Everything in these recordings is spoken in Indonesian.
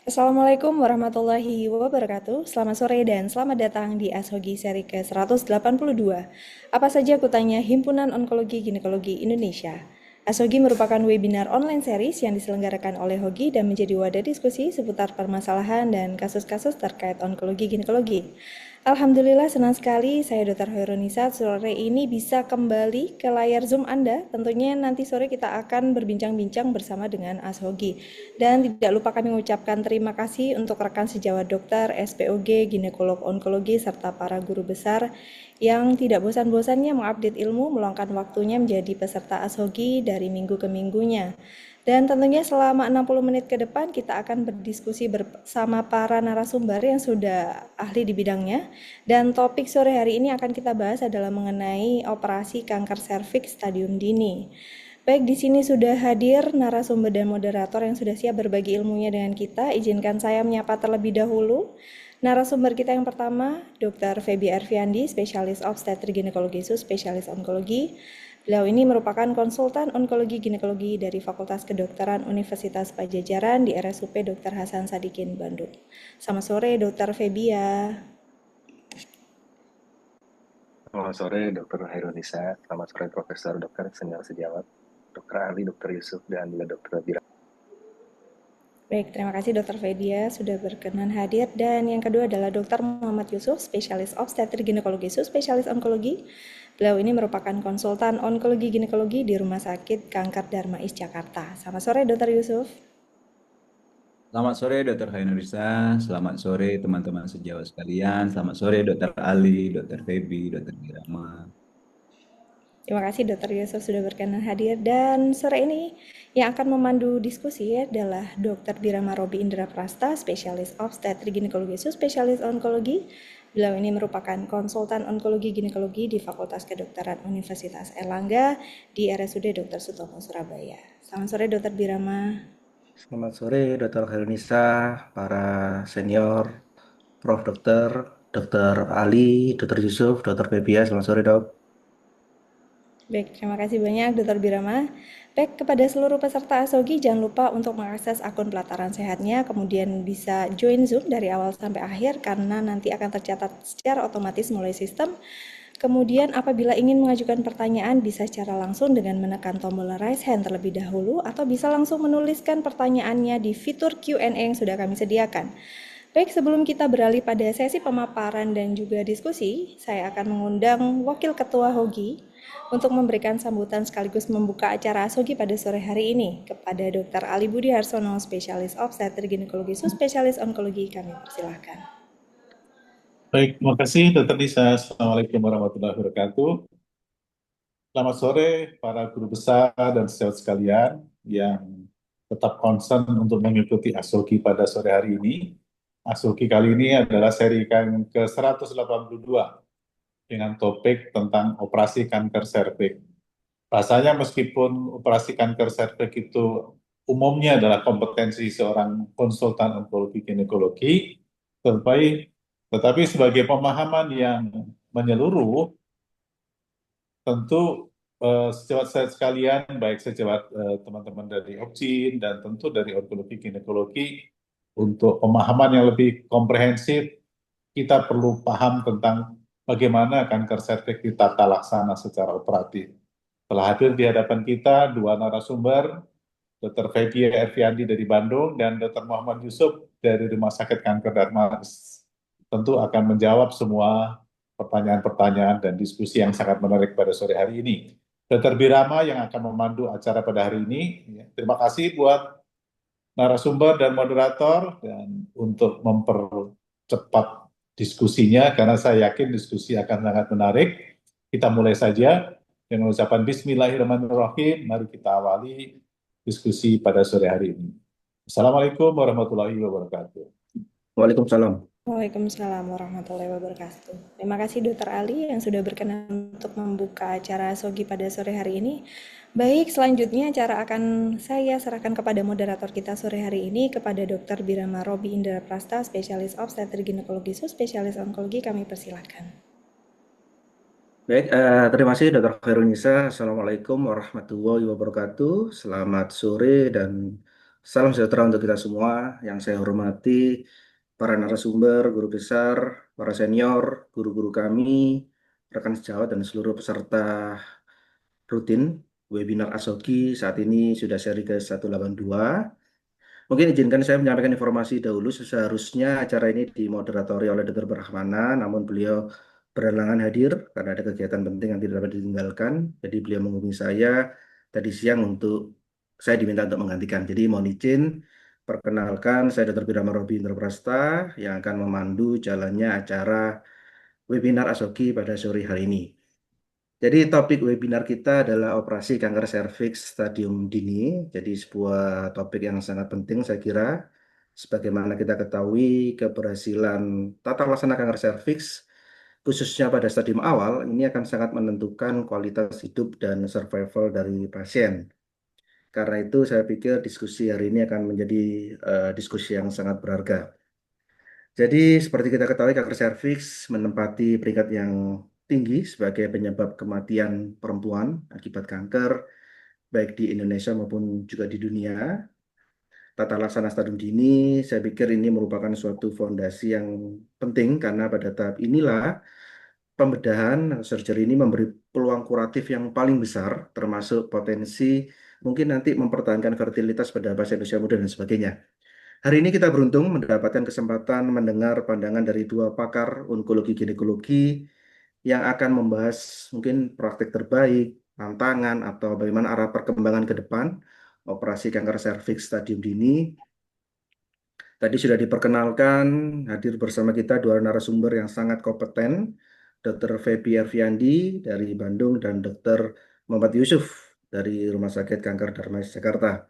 Assalamualaikum warahmatullahi wabarakatuh. Selamat sore dan selamat datang di Ashogi seri ke-182. Apa saja kutanya Himpunan Onkologi Ginekologi Indonesia. Ashogi merupakan webinar online series yang diselenggarakan oleh Hogi dan menjadi wadah diskusi seputar permasalahan dan kasus-kasus terkait onkologi ginekologi. Alhamdulillah senang sekali saya Dr. Hoironisa sore ini bisa kembali ke layar Zoom Anda. Tentunya nanti sore kita akan berbincang-bincang bersama dengan Ashogi. Dan tidak lupa kami mengucapkan terima kasih untuk rekan sejawat dokter, SPOG, ginekolog onkologi, serta para guru besar yang tidak bosan-bosannya mengupdate ilmu, meluangkan waktunya menjadi peserta Ashogi dari minggu ke minggunya. Dan tentunya selama 60 menit ke depan kita akan berdiskusi bersama para narasumber yang sudah ahli di bidangnya. Dan topik sore hari ini akan kita bahas adalah mengenai operasi kanker serviks stadium dini. Baik, di sini sudah hadir narasumber dan moderator yang sudah siap berbagi ilmunya dengan kita. Izinkan saya menyapa terlebih dahulu. Narasumber kita yang pertama, Dr. Feby Arfiandi, spesialis obstetri ginekologi spesialis onkologi. Beliau ini merupakan konsultan onkologi ginekologi dari Fakultas Kedokteran Universitas Pajajaran di RSUP Dr. Hasan Sadikin, Bandung. Selamat sore, Dr. Feby ya. Selamat sore, Dr. Hairunisa. Selamat sore, Profesor Dr. Senior Sejawat, Dr. Ali, Dr. Yusuf, dan juga Dr. Bira. Baik, terima kasih Dr. Fedia sudah berkenan hadir. Dan yang kedua adalah Dr. Muhammad Yusuf, spesialis obstetri ginekologi spesialis onkologi. Beliau ini merupakan konsultan onkologi ginekologi di Rumah Sakit Kanker Darmais Jakarta. Selamat sore Dr. Yusuf. Selamat sore Dr. Hainurisa, selamat sore teman-teman sejawat sekalian, selamat sore Dr. Ali, Dr. Feby, Dr. Birama. Terima kasih Dr. Yusuf sudah berkenan hadir. Dan sore ini yang akan memandu diskusi adalah Dr. Birama Robi Indra Prasta, spesialis obstetri ginekologi spesialis onkologi. Beliau ini merupakan konsultan onkologi ginekologi di Fakultas Kedokteran Universitas Erlangga di RSUD Dr. Sutomo Surabaya. Selamat sore Dr. Birama. Selamat sore, Dr. Khairunisa, para senior, Prof. Dokter, Dr. Ali, Dr. Yusuf, Dr. Febia. Selamat sore, Dok. Baik, terima kasih banyak Dr. Birama. Baik, kepada seluruh peserta Asogi, jangan lupa untuk mengakses akun pelataran sehatnya, kemudian bisa join Zoom dari awal sampai akhir karena nanti akan tercatat secara otomatis mulai sistem. Kemudian apabila ingin mengajukan pertanyaan bisa secara langsung dengan menekan tombol raise hand terlebih dahulu atau bisa langsung menuliskan pertanyaannya di fitur Q&A yang sudah kami sediakan. Baik, sebelum kita beralih pada sesi pemaparan dan juga diskusi, saya akan mengundang Wakil Ketua Hogi untuk memberikan sambutan sekaligus membuka acara Asogi pada sore hari ini kepada Dr. Ali Budi Harsono, spesialis obstetri ginekologi spesialis onkologi. Kami persilahkan. Baik, terima kasih Dr. Lisa. Assalamualaikum warahmatullahi wabarakatuh. Selamat sore para guru besar dan sejawat sekalian yang tetap concern untuk mengikuti Asogi pada sore hari ini. Asogi kali ini adalah seri yang ke-182 dengan topik tentang operasi kanker serviks. Rasanya meskipun operasi kanker serviks itu umumnya adalah kompetensi seorang konsultan onkologi ginekologi, tetapi sebagai pemahaman yang menyeluruh, tentu sejawat saya sekalian, baik sejawat teman-teman dari OBGYN dan tentu dari onkologi ginekologi, untuk pemahaman yang lebih komprehensif, kita perlu paham tentang bagaimana kanker serviks ditata laksana secara operatif. Telah hadir di hadapan kita dua narasumber, Dr. Feby Arfiandi dari Bandung dan Dr. Muhammad Yusuf dari Rumah Sakit Kanker Darmais. Tentu akan menjawab semua pertanyaan-pertanyaan dan diskusi yang sangat menarik pada sore hari ini. Dr. Birama yang akan memandu acara pada hari ini. Terima kasih buat narasumber dan moderator dan untuk mempercepat diskusinya karena saya yakin diskusi akan sangat menarik. Kita mulai saja dengan ucapan Bismillahirrahmanirrahim. Mari kita awali diskusi pada sore hari ini. Assalamualaikum warahmatullahi wabarakatuh. Waalaikumsalam. Waalaikumsalam warahmatullahi wabarakatuh. Terima kasih Dr. Ali yang sudah berkenan untuk membuka acara Asogi pada sore hari ini. Baik, selanjutnya acara akan saya serahkan kepada moderator kita sore hari ini, kepada Dr. Birama Robi Indra Prasta, spesialis obstetri ginekologi spesialis onkologi. Kami persilahkan. Baik, terima kasih Dr. Khairunisa. Assalamualaikum warahmatullahi wabarakatuh. Selamat sore dan Salam sejahtera untuk kita semua. Yang saya hormati para narasumber, guru besar, para senior, guru-guru kami, rekan sejawat, dan seluruh peserta rutin webinar ASOGI saat ini sudah seri ke-182. Mungkin izinkan saya menyampaikan informasi dahulu. Seharusnya acara ini dimoderatori oleh Dr. Brahmana, namun beliau berhalangan hadir karena ada kegiatan penting yang tidak dapat ditinggalkan. Jadi beliau menghubungi saya tadi siang untuk saya diminta untuk menggantikan. Jadi mohon izin, perkenalkan saya Dr. Birama Robi Indraprasta yang akan memandu jalannya acara webinar ASOGI pada sore hari ini. Jadi topik webinar kita adalah operasi kanker serviks stadium dini. Jadi sebuah topik yang sangat penting saya kira. Sebagaimana kita ketahui keberhasilan tata laksana kanker serviks khususnya pada stadium awal ini akan sangat menentukan kualitas hidup dan survival dari pasien. Karena itu saya pikir diskusi hari ini akan menjadi diskusi yang sangat berharga. Jadi seperti kita ketahui kanker serviks menempati peringkat yang tinggi sebagai penyebab kematian perempuan akibat kanker baik di Indonesia maupun juga di dunia. Tata laksana stadium dini saya pikir ini merupakan suatu fondasi yang penting karena pada tahap inilah pembedahan surgery ini memberi peluang kuratif yang paling besar termasuk potensi mungkin nanti mempertahankan fertilitas pada pasien usia muda dan sebagainya. Hari ini kita beruntung mendapatkan kesempatan mendengar pandangan dari dua pakar onkologi ginekologi yang akan membahas mungkin praktik terbaik, tantangan, atau bagaimana arah perkembangan ke depan operasi kanker serviks stadium dini. Tadi sudah diperkenalkan, hadir bersama kita dua narasumber yang sangat kompeten, Dr. Feby Erviandi dari Bandung dan Dr. Muhammad Yusuf dari Rumah Sakit Kanker Darmais Jakarta.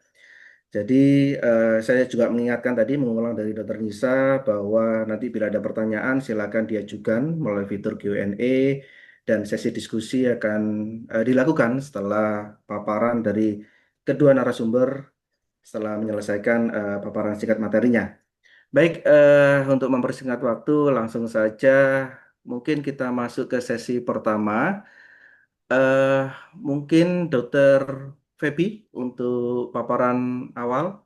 Jadi saya juga mengingatkan tadi mengulang dari Dr. Nisa bahwa nanti bila ada pertanyaan silakan diajukan melalui fitur Q&A dan sesi diskusi akan dilakukan setelah paparan dari kedua narasumber setelah menyelesaikan paparan singkat materinya. Baik, untuk mempersingkat waktu langsung saja mungkin kita masuk ke sesi pertama. Eh, Mungkin Dr. Feby untuk paparan awal.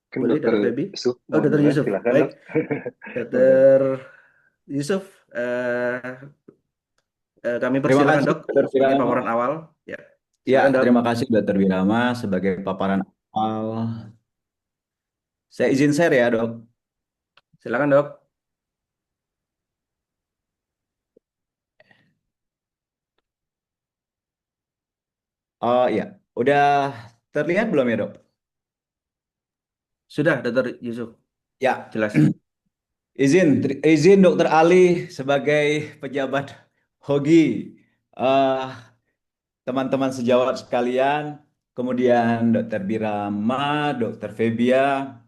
Mungkin Boleh, Dokter Dr. Feby? Yusuf Oh, mau Dr. mulai, Yusuf. silakan Baik, dok. Boleh. Dr. Yusuf, kami Terima persilakan, kasih Dok. Dr. Mungkin Wirama. paparan awal. Ya, Ya, silakan, Dok. terima kasih Dr. Wirama sebagai paparan awal. Saya izin share ya, Dok. Silakan, Dok. Oh iya, udah terlihat belum ya, Dok? Sudah, Dr. Yusuf. Ya, Jelas. izin Dr. Ali sebagai pejabat Hogi, eh, teman-teman sejawat sekalian, kemudian Dr. Birama, Dr. Febia.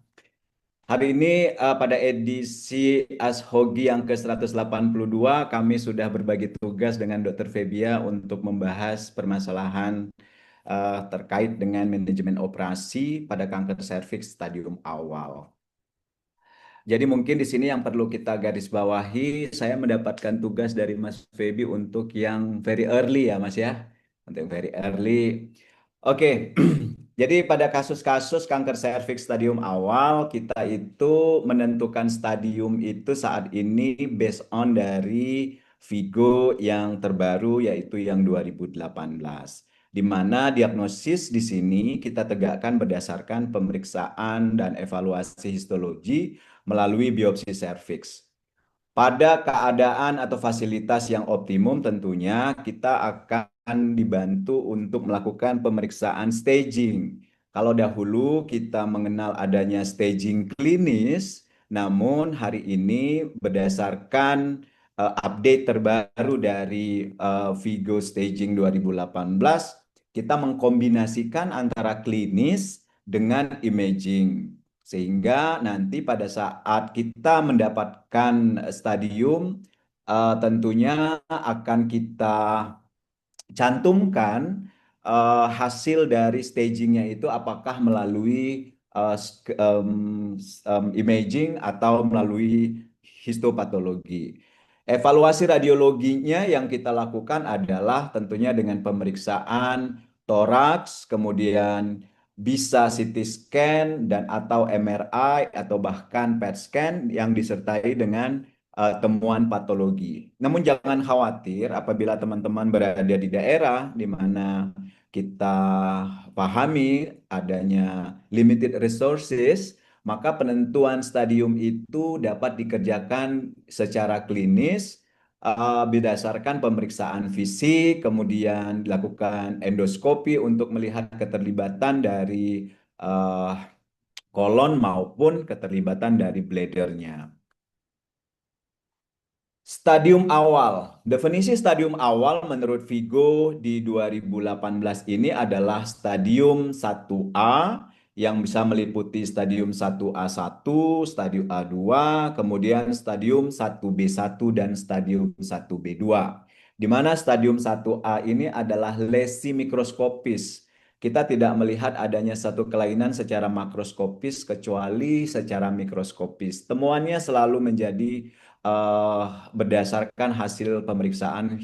Hari ini pada edisi ASHOGI yang ke-182 kami sudah berbagi tugas dengan Dr. Febia untuk membahas permasalahan terkait dengan manajemen operasi pada kanker serviks stadium awal. Jadi mungkin di sini yang perlu kita garis bawahi, saya mendapatkan tugas dari Mas Feby untuk yang very early ya Mas ya. Untuk yang very early. Oke, jadi pada kasus-kasus kanker serviks stadium awal, kita itu menentukan stadium itu saat ini based on dari Vigo yang terbaru yaitu yang 2018. Di mana diagnosis di sini kita tegakkan berdasarkan pemeriksaan dan evaluasi histologi melalui biopsi serviks. Pada keadaan atau fasilitas yang optimum tentunya kita akan dibantu untuk melakukan pemeriksaan staging. Kalau dahulu kita mengenal adanya staging klinis, namun hari ini berdasarkan update terbaru dari Vigo Staging 2018, kita mengkombinasikan antara klinis dengan imaging. Sehingga nanti pada saat kita mendapatkan stadium, tentunya akan kita cantumkan hasil dari stagingnya itu apakah melalui imaging atau melalui histopatologi. Evaluasi radiologinya yang kita lakukan adalah tentunya dengan pemeriksaan toraks, kemudian bisa CT scan dan atau MRI atau bahkan PET scan yang disertai dengan temuan patologi. Namun jangan khawatir apabila teman-teman berada di daerah di mana kita pahami adanya limited resources, maka penentuan stadium itu dapat dikerjakan secara klinis berdasarkan pemeriksaan fisik, kemudian dilakukan endoskopi untuk melihat keterlibatan dari eh, kolon maupun keterlibatan dari bladdernya. Stadium awal. Definisi stadium awal menurut Vigo di 2018 ini adalah stadium 1A yang bisa meliputi stadium 1A1, stadium A2, kemudian stadium 1B1 dan stadium 1B2. Di mana stadium 1A ini adalah lesi mikroskopis. Kita tidak melihat adanya satu kelainan secara makroskopis kecuali secara mikroskopis. Temuannya selalu menjadi berdasarkan hasil pemeriksaan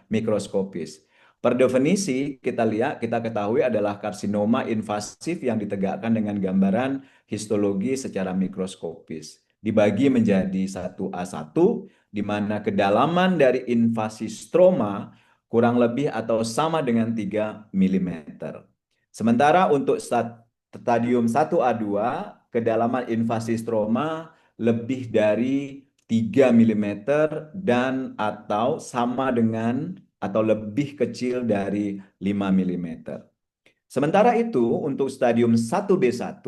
mikroskopis. Per definisi kita ketahui adalah karsinoma invasif yang ditegakkan dengan gambaran histologi secara mikroskopis. Dibagi menjadi 1A1 di mana kedalaman dari invasi stroma kurang lebih atau sama dengan 3 mm. Sementara untuk stadium 1A2 kedalaman invasi stroma lebih dari 3 mm dan atau sama dengan atau lebih kecil dari 5 mm. Sementara itu untuk stadium 1B1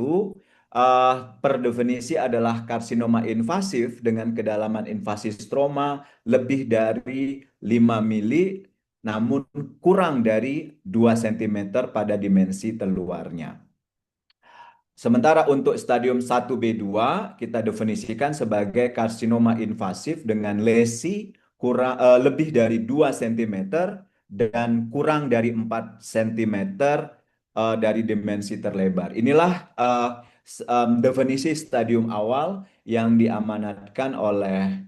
per definisi adalah karsinoma invasif dengan kedalaman invasi stroma lebih dari 5 mili namun kurang dari 2 cm pada dimensi terluarnya. Sementara untuk stadium 1B2 kita definisikan sebagai karsinoma invasif dengan lesi lebih dari 2 cm dan kurang dari 4 cm dari dimensi terlebar. Inilah definisi stadium awal yang diamanatkan oleh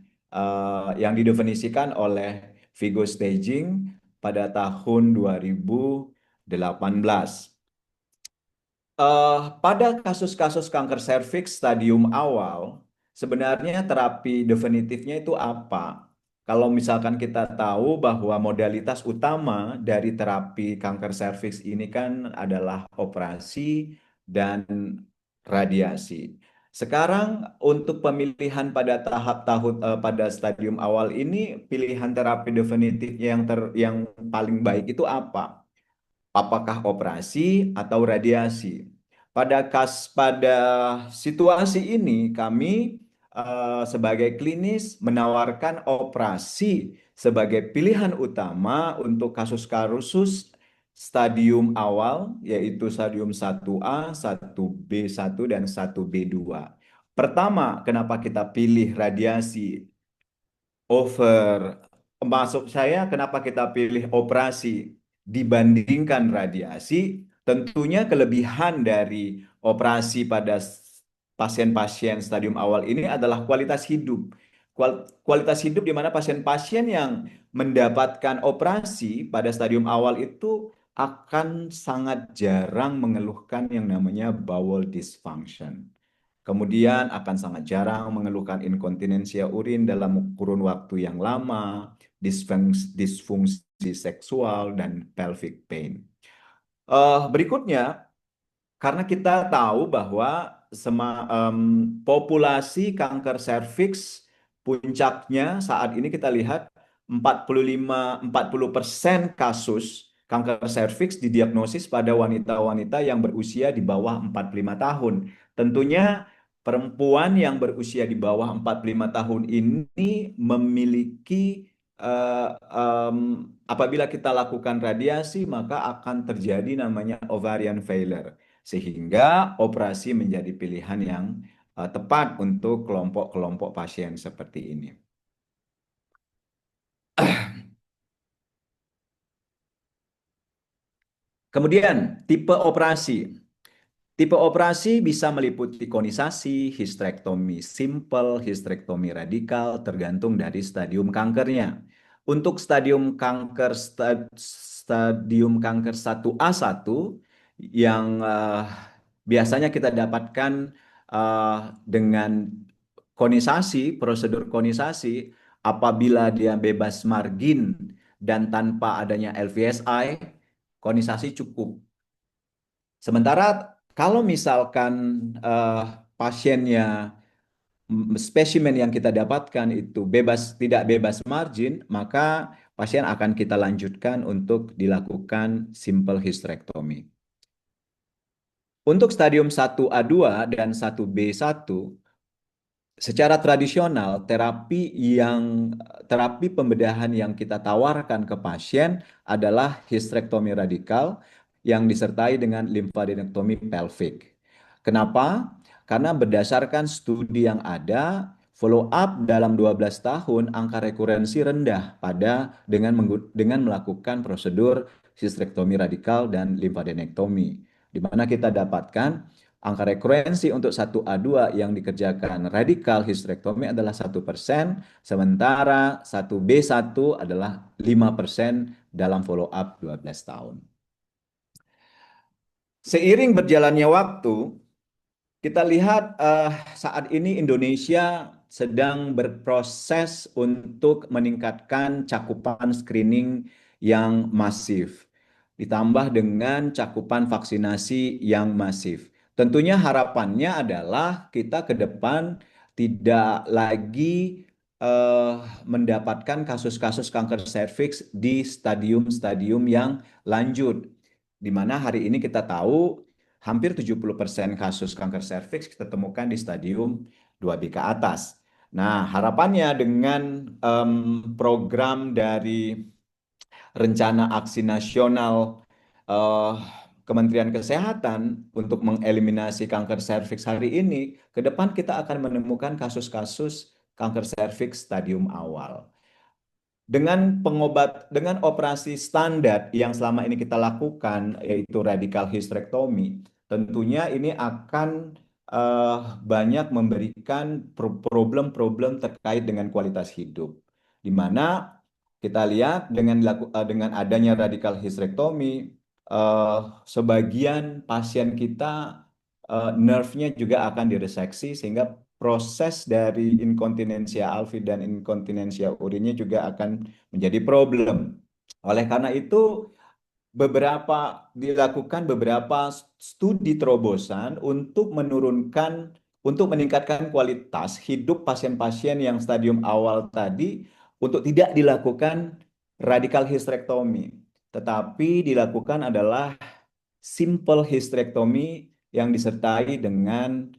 yang didefinisikan oleh Vigo Staging pada tahun 2018. Pada kasus-kasus kanker serviks stadium awal, sebenarnya terapi definitifnya itu apa? Kalau misalkan kita tahu bahwa modalitas utama dari terapi kanker serviks ini kan adalah operasi dan radiasi. Sekarang untuk pemilihan pada pada stadium awal ini, pilihan terapi definitif yang paling baik itu apa? Apakah operasi atau radiasi? Pada situasi ini kami sebagai klinis menawarkan operasi sebagai pilihan utama untuk kasus-kasus stadium awal yaitu stadium 1A, 1B1 dan 1B2. Pertama, kenapa kita pilih radiasi maksud saya kenapa kita pilih operasi dibandingkan radiasi? Tentunya kelebihan dari operasi pada pasien-pasien stadium awal ini adalah kualitas hidup. Kualitas hidup di mana pasien-pasien yang mendapatkan operasi pada stadium awal itu akan sangat jarang mengeluhkan yang namanya bowel dysfunction. Kemudian akan sangat jarang mengeluhkan inkontinensia urin dalam kurun waktu yang lama, disfungsi seksual, dan pelvic pain. Berikutnya, karena kita tahu bahwa populasi kanker serviks puncaknya saat ini kita lihat 40% kasus kanker serviks didiagnosis pada wanita-wanita yang berusia di bawah 45 tahun. Tentunya perempuan yang berusia di bawah 45 tahun ini memiliki apabila kita lakukan radiasi maka akan terjadi namanya ovarian failure sehingga operasi menjadi pilihan yang tepat untuk kelompok-kelompok pasien seperti ini. Kemudian tipe operasi. Tipe operasi bisa meliputi konisasi, histrektomi simple, histrektomi radikal, tergantung dari stadium kankernya. Untuk stadium kanker 1A1 yang biasanya kita dapatkan dengan konisasi, prosedur konisasi, apabila dia bebas margin dan tanpa adanya LVSI, konisasi cukup. Sementara kalau misalkan pasiennya spesimen yang kita dapatkan itu tidak bebas margin, maka pasien akan kita lanjutkan untuk dilakukan simple hysterectomy. Untuk stadium 1A2 dan 1B1, secara tradisional terapi pembedahan yang kita tawarkan ke pasien adalah hysterektomi radikal yang disertai dengan limfadenektomi pelvic. Kenapa? Karena berdasarkan studi yang ada, follow up dalam 12 tahun angka rekurensi rendah dengan melakukan prosedur hysterektomi radikal dan limfadenektomi, di mana kita dapatkan angka rekurensi untuk 1A2 yang dikerjakan radikal hysterektomi adalah 1%, sementara 1B1 adalah 5% dalam follow up 12 tahun. Seiring berjalannya waktu, kita lihat saat ini Indonesia sedang berproses untuk meningkatkan cakupan screening yang masif, ditambah dengan cakupan vaksinasi yang masif. Tentunya harapannya adalah kita ke depan tidak lagi mendapatkan kasus-kasus kanker serviks di stadium-stadium yang lanjut, di mana hari ini kita tahu hampir 70% kasus kanker serviks kita temukan di stadium 2B ke atas. Nah, harapannya dengan program dari Rencana Aksi Nasional Kementerian Kesehatan untuk mengeliminasi kanker serviks hari ini, ke depan kita akan menemukan kasus-kasus kanker serviks stadium awal. Dengan operasi standar yang selama ini kita lakukan, yaitu radical hysterectomy, tentunya ini akan banyak memberikan problem-problem terkait dengan kualitas hidup, di mana kita lihat dengan adanya radical hysterectomy, sebagian pasien kita nerve-nya juga akan direseksi, sehingga proses dari inkontinensia alvi dan inkontinensia urinnya juga akan menjadi problem. Oleh karena itu, dilakukan beberapa studi terobosan untuk meningkatkan kualitas hidup pasien-pasien yang stadium awal tadi, untuk tidak dilakukan radical hysterectomy, tetapi dilakukan adalah simple hysterectomy yang disertai dengan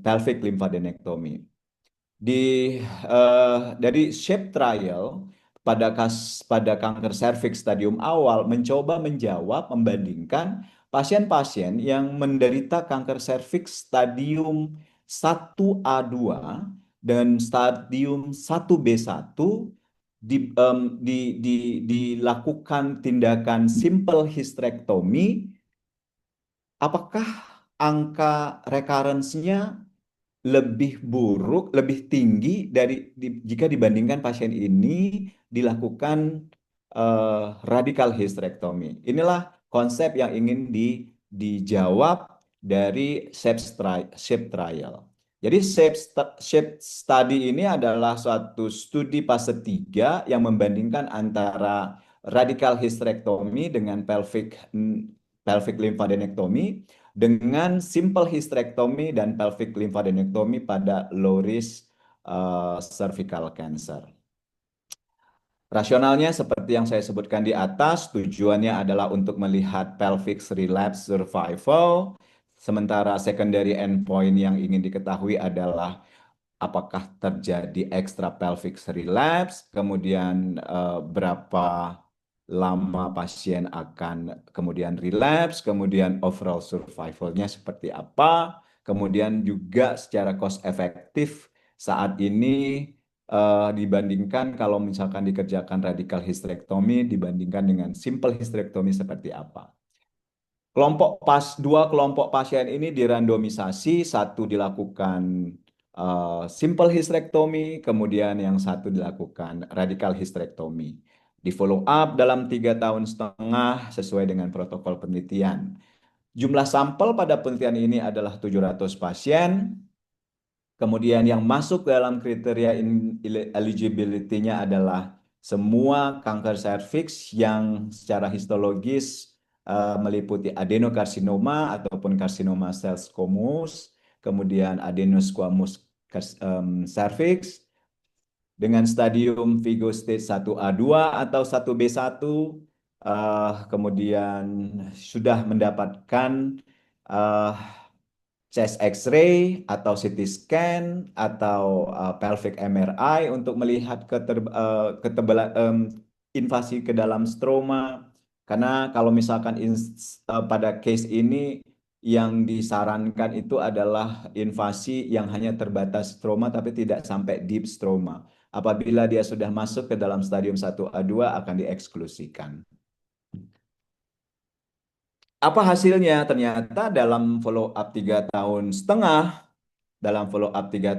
pelvic lymphadenectomy. Dari SHAPE trial pada kanker serviks stadium awal mencoba membandingkan pasien-pasien yang menderita kanker serviks stadium 1A2 dan stadium 1B1, dilakukan tindakan simple hysterectomy, apakah angka recurrence-nya lebih buruk, lebih tinggi jika dibandingkan pasien ini dilakukan radical hysterectomy. Inilah konsep yang ingin dijawab dari SHAPE trial. Jadi SHAPE study ini adalah suatu studi fase 3 yang membandingkan antara radical hysterectomy dengan pelvic lymphadenectomy, dengan simple hysterectomy dan pelvic lymphadenectomy pada low risk cervical cancer. Rasionalnya seperti yang saya sebutkan di atas, tujuannya adalah untuk melihat pelvic relapse survival, sementara secondary endpoint yang ingin diketahui adalah apakah terjadi extra pelvic relapse, kemudian berapa lama pasien akan kemudian relapse, kemudian overall survival-nya seperti apa, kemudian juga secara cost efektif saat ini dibandingkan kalau misalkan dikerjakan radical hysterectomy dibandingkan dengan simple hysterectomy seperti apa. Dua kelompok pasien ini dirandomisasi, satu dilakukan simple hysterectomy, kemudian yang satu dilakukan radical hysterectomy. Di follow up dalam 3,5 tahun sesuai dengan protokol penelitian. Jumlah sampel pada penelitian ini adalah 700 pasien. Kemudian yang masuk dalam kriteria eligibility-nya adalah semua kanker serviks yang secara histologis meliputi adenokarsinoma ataupun karsinoma sel squamous, kemudian adenosquamous cervix dengan stadium Vigo stage 1A2 atau 1B1, kemudian sudah mendapatkan chest X-ray atau CT scan atau pelvic MRI untuk melihat ketebalan invasi ke dalam stroma. Karena kalau misalkan pada case ini yang disarankan itu adalah invasi yang hanya terbatas stroma tapi tidak sampai deep stroma. Apabila dia sudah masuk ke dalam stadium 1A2 akan dieksklusikan. Apa hasilnya? Ternyata dalam follow up 3,5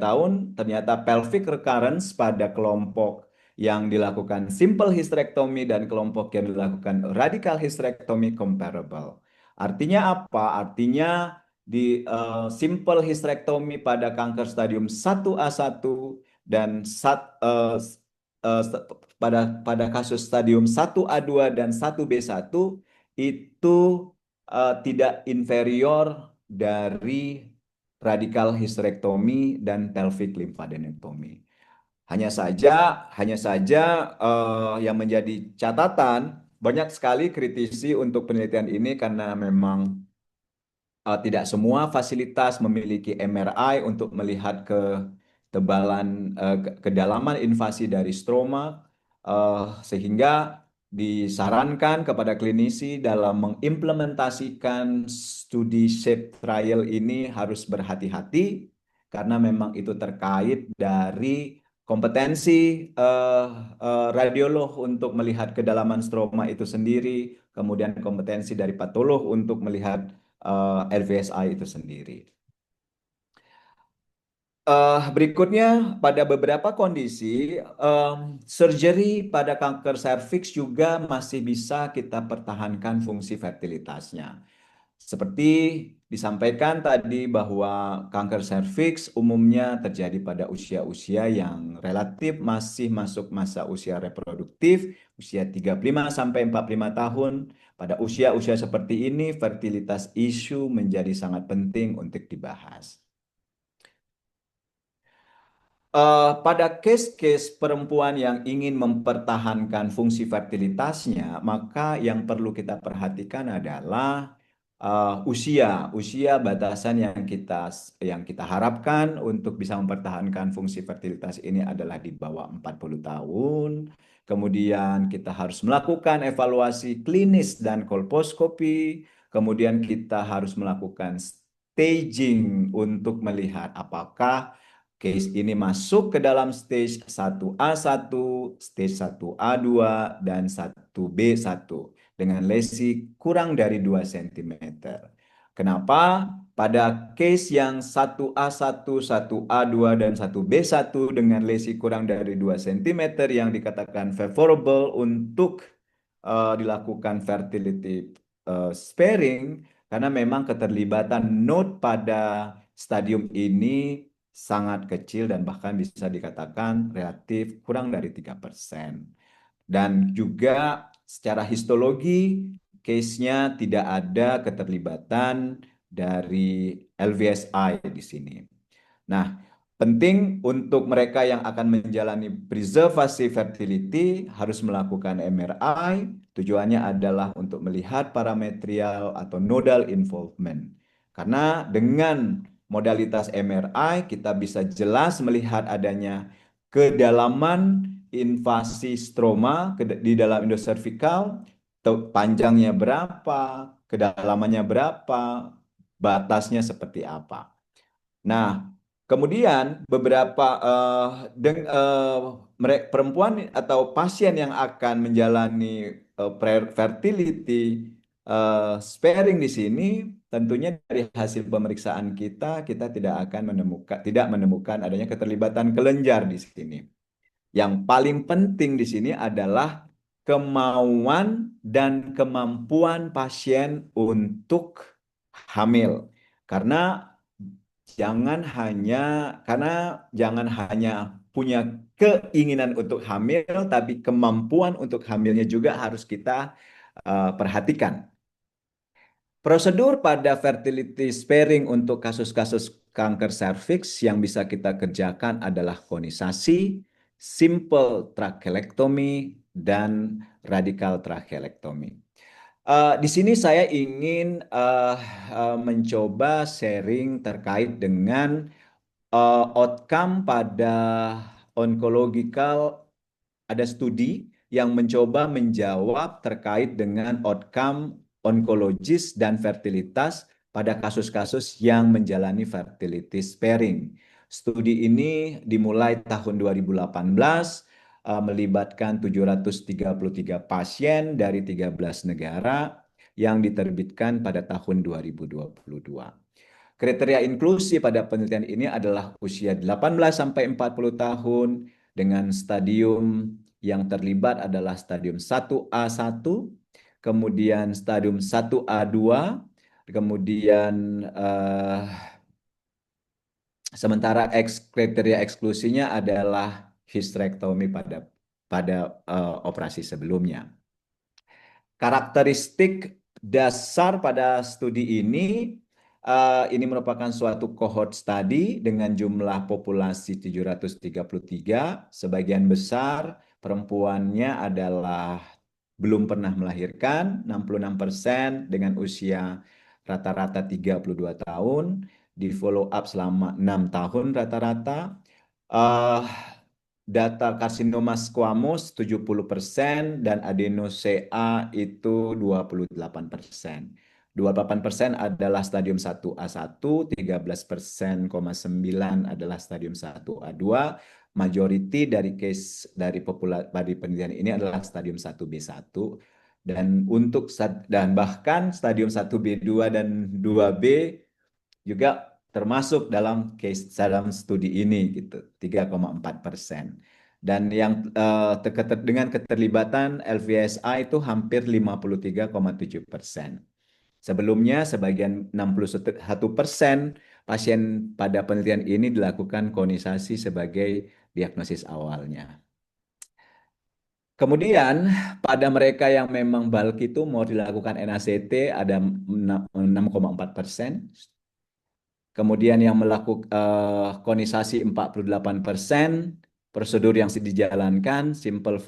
tahun, ternyata pelvic recurrence pada kelompok yang dilakukan simple hysterectomy dan kelompok yang dilakukan radical hysterectomy comparable. Artinya apa? Artinya di simple hysterectomy pada kanker stadium 1A1 dan pada kasus stadium 1A2 dan 1B1 itu tidak inferior dari radikal hysterektomi dan pelvic lymphadenectomy. Hanya saja yang menjadi catatan banyak sekali kritisi untuk penelitian ini karena memang tidak semua fasilitas memiliki MRI untuk melihat kedalaman invasi dari stroma, sehingga disarankan kepada klinisi dalam mengimplementasikan studi SHAPE trial ini harus berhati-hati karena memang itu terkait dari kompetensi radiolog untuk melihat kedalaman stroma itu sendiri, kemudian kompetensi dari patolog untuk melihat LVSI itu sendiri. Berikutnya, pada beberapa kondisi, surgery pada kanker serviks juga masih bisa kita pertahankan fungsi fertilitasnya. Seperti disampaikan tadi bahwa kanker serviks umumnya terjadi pada usia-usia yang relatif masih masuk masa usia reproduktif, usia 35 sampai 45 tahun. Pada usia-usia seperti ini, fertilitas isu menjadi sangat penting untuk dibahas. Pada case-case perempuan yang ingin mempertahankan fungsi fertilitasnya, maka yang perlu kita perhatikan adalah usia batasan yang kita harapkan untuk bisa mempertahankan fungsi fertilitas ini adalah di bawah 40 tahun. Kemudian kita harus melakukan evaluasi klinis dan kolposkopi. Kemudian kita harus melakukan staging untuk melihat apakah case ini masuk ke dalam stage 1A1, stage 1A2, dan 1B1 dengan lesi kurang dari 2 cm. Kenapa? Pada case yang 1A1, 1A2, dan 1B1 dengan lesi kurang dari 2 cm yang dikatakan favorable untuk dilakukan fertility sparing, karena memang keterlibatan node pada stadium ini sangat kecil dan bahkan bisa dikatakan relatif kurang dari 3%. Dan juga secara histologi, case-nya tidak ada keterlibatan dari LVSI di sini. Nah, penting untuk mereka yang akan menjalani preservasi fertility harus melakukan MRI. Tujuannya adalah untuk melihat parametrial atau nodal involvement. Karena dengan modalitas MRI kita bisa jelas melihat adanya kedalaman invasi stroma di dalam endocervical, panjangnya berapa, kedalamannya berapa, batasnya seperti apa. Nah, kemudian beberapa perempuan atau pasien yang akan menjalani fertility sparing di sini, tentunya dari hasil pemeriksaan kita tidak menemukan adanya keterlibatan kelenjar di sini. Yang paling penting di sini adalah kemauan dan kemampuan pasien untuk hamil. Karena jangan hanya punya keinginan untuk hamil, tapi kemampuan untuk hamilnya juga harus kita perhatikan. Prosedur pada fertility sparing untuk kasus-kasus kanker serviks yang bisa kita kerjakan adalah konisasi, simple trachelectomy, dan radical trachelectomy. Di sini saya ingin mencoba sharing terkait dengan outcome pada oncological. Ada studi yang mencoba menjawab terkait dengan outcome onkologis dan fertilitas pada kasus-kasus yang menjalani fertility sparing. Studi ini dimulai tahun 2018, melibatkan 733 pasien dari 13 negara yang diterbitkan pada tahun 2022. Kriteria inklusi pada penelitian ini adalah usia 18 sampai 40 tahun dengan stadium yang terlibat adalah stadium 1A1, kemudian stadium 1A2, kemudian sementara kriteria eksklusinya adalah hysterektomi pada operasi sebelumnya. Karakteristik dasar pada studi ini merupakan suatu cohort study dengan jumlah populasi 733, sebagian besar perempuannya adalah belum pernah melahirkan, 66% dengan usia rata-rata 32 tahun, di follow up selama 6 tahun rata-rata. Data karsinoma squamous 70% dan adeno-CA itu 28%. 28% adalah stadium 1A1, 13,9% adalah stadium 1A2. Majority dari case dari penelitian ini adalah stadium 1B1 dan bahkan stadium 1B2 dan 2B juga termasuk dalam dalam studi ini gitu, 3,4%. Dan yang dengan keterlibatan LVSA itu hampir 53,7%. Sebelumnya sebagian 61% pasien pada penelitian ini dilakukan konisasi sebagai diagnosis awalnya. Kemudian pada mereka yang memang bulky itu mau dilakukan NACT ada 6,4%. Kemudian yang melakukan konisasi 48%, prosedur yang dijalankan simple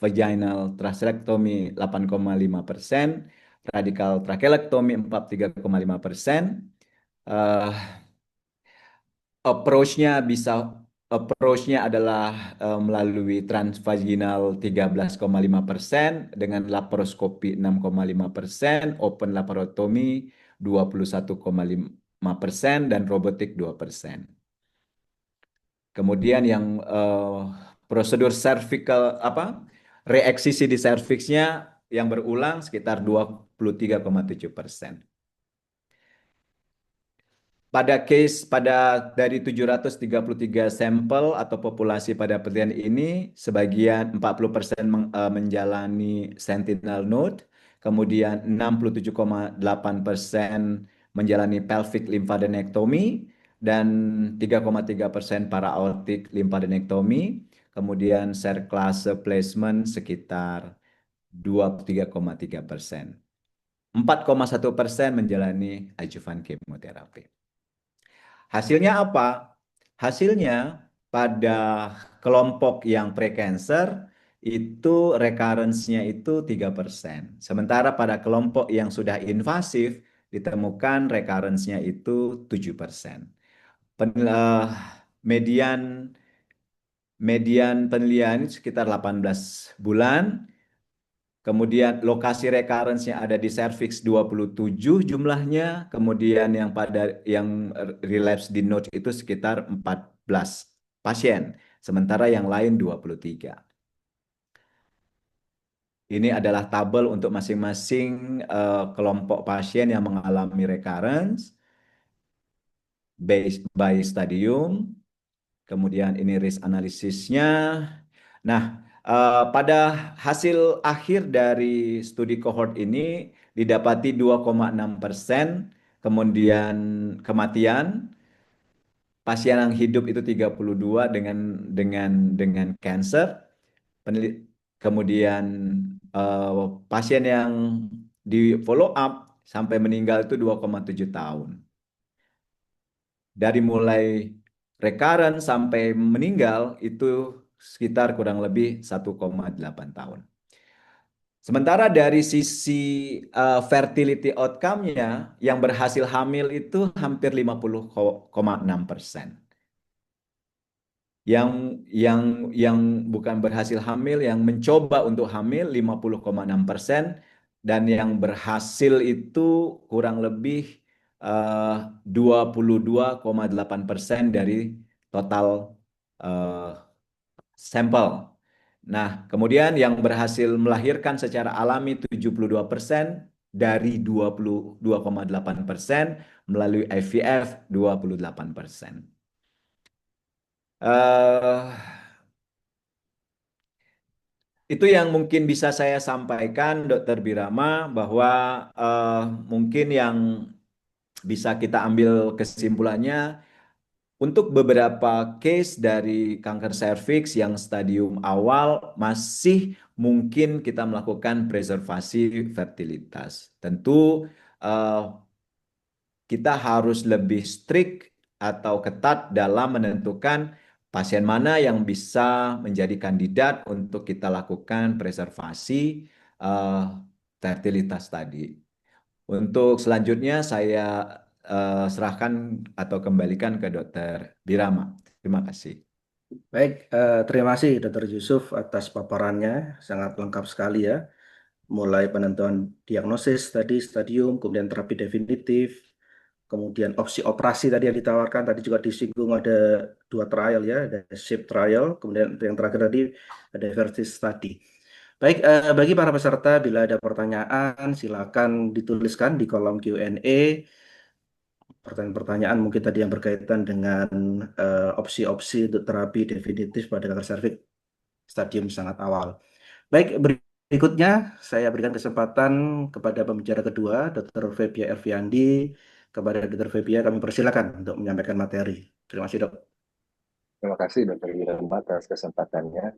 vaginal trachelectomy 8,5%, radical trachelectomy 43,5%. Approach-nya adalah melalui transvaginal 13,5%, dengan laparoskopi 6,5%, open laparotomy 21,5%, dan robotik 2%. Kemudian yang prosedur cervical reeksisi di serviksnya yang berulang sekitar 23,7%. Dari 733 sampel atau populasi pada penelitian ini, sebagian 40% menjalani sentinel node, kemudian 67,8% menjalani pelvic lymphadenectomy, dan 3,3% para aortic lymphadenectomy, kemudian serklase placement sekitar 23,3%. 4,1% menjalani adjuvan kemoterapi. Hasilnya apa? Hasilnya pada kelompok yang precancer itu recurrence-nya itu 3%. Sementara pada kelompok yang sudah invasif ditemukan recurrence-nya itu 7%. Median penelitian sekitar 18 bulan. Kemudian lokasi recurrence-nya ada di cervix 27 jumlahnya, kemudian yang relapse di node itu sekitar 14 pasien, sementara yang lain 23. Ini adalah tabel untuk masing-masing kelompok pasien yang mengalami recurrence by stadium. Kemudian ini risk analisisnya. Nah, Pada hasil akhir dari studi cohort ini didapati 2,6%, kemudian kematian, pasien yang hidup itu 32 dengan cancer, kemudian pasien yang di follow up sampai meninggal itu 2,7 tahun. Dari mulai recurrent sampai meninggal itu sekitar kurang lebih 1,8 tahun. Sementara dari sisi fertility outcome-nya, yang berhasil hamil itu hampir 50,6%. Yang bukan berhasil hamil, yang mencoba untuk hamil 50,6%, dan yang berhasil itu kurang lebih 22,8% dari total sampel. Nah, kemudian yang berhasil melahirkan secara alami 72%, dari 22,8%, melalui IVF 28%. Itu yang mungkin bisa saya sampaikan, Dr. Birama, bahwa mungkin yang bisa kita ambil kesimpulannya, untuk beberapa case dari kanker serviks yang stadium awal masih mungkin kita melakukan preservasi fertilitas. Tentu kita harus lebih strict atau ketat dalam menentukan pasien mana yang bisa menjadi kandidat untuk kita lakukan preservasi fertilitas tadi. Untuk selanjutnya saya serahkan atau kembalikan ke Dr. Birama. Terima kasih. Baik, terima kasih Dr. Yusuf atas paparannya, sangat lengkap sekali ya. Mulai penentuan diagnosis tadi, stadium, kemudian terapi definitif, kemudian opsi operasi tadi yang ditawarkan, tadi juga disinggung ada 2 trial ya, ada SHIP trial, kemudian yang terakhir tadi ada Vertis study. Baik, bagi para peserta bila ada pertanyaan silakan dituliskan di kolom Q&A. Pertanyaan-pertanyaan mungkin tadi yang berkaitan dengan opsi-opsi untuk terapi definitif pada kanker serviks stadium sangat awal. Baik, berikutnya saya berikan kesempatan kepada pembicara kedua, Dr. Febia Erviandi. Kepada Dr. Febia kami persilakan untuk menyampaikan materi. Terima kasih, Dok. Terima kasih Dr. Wirama atas kesempatannya.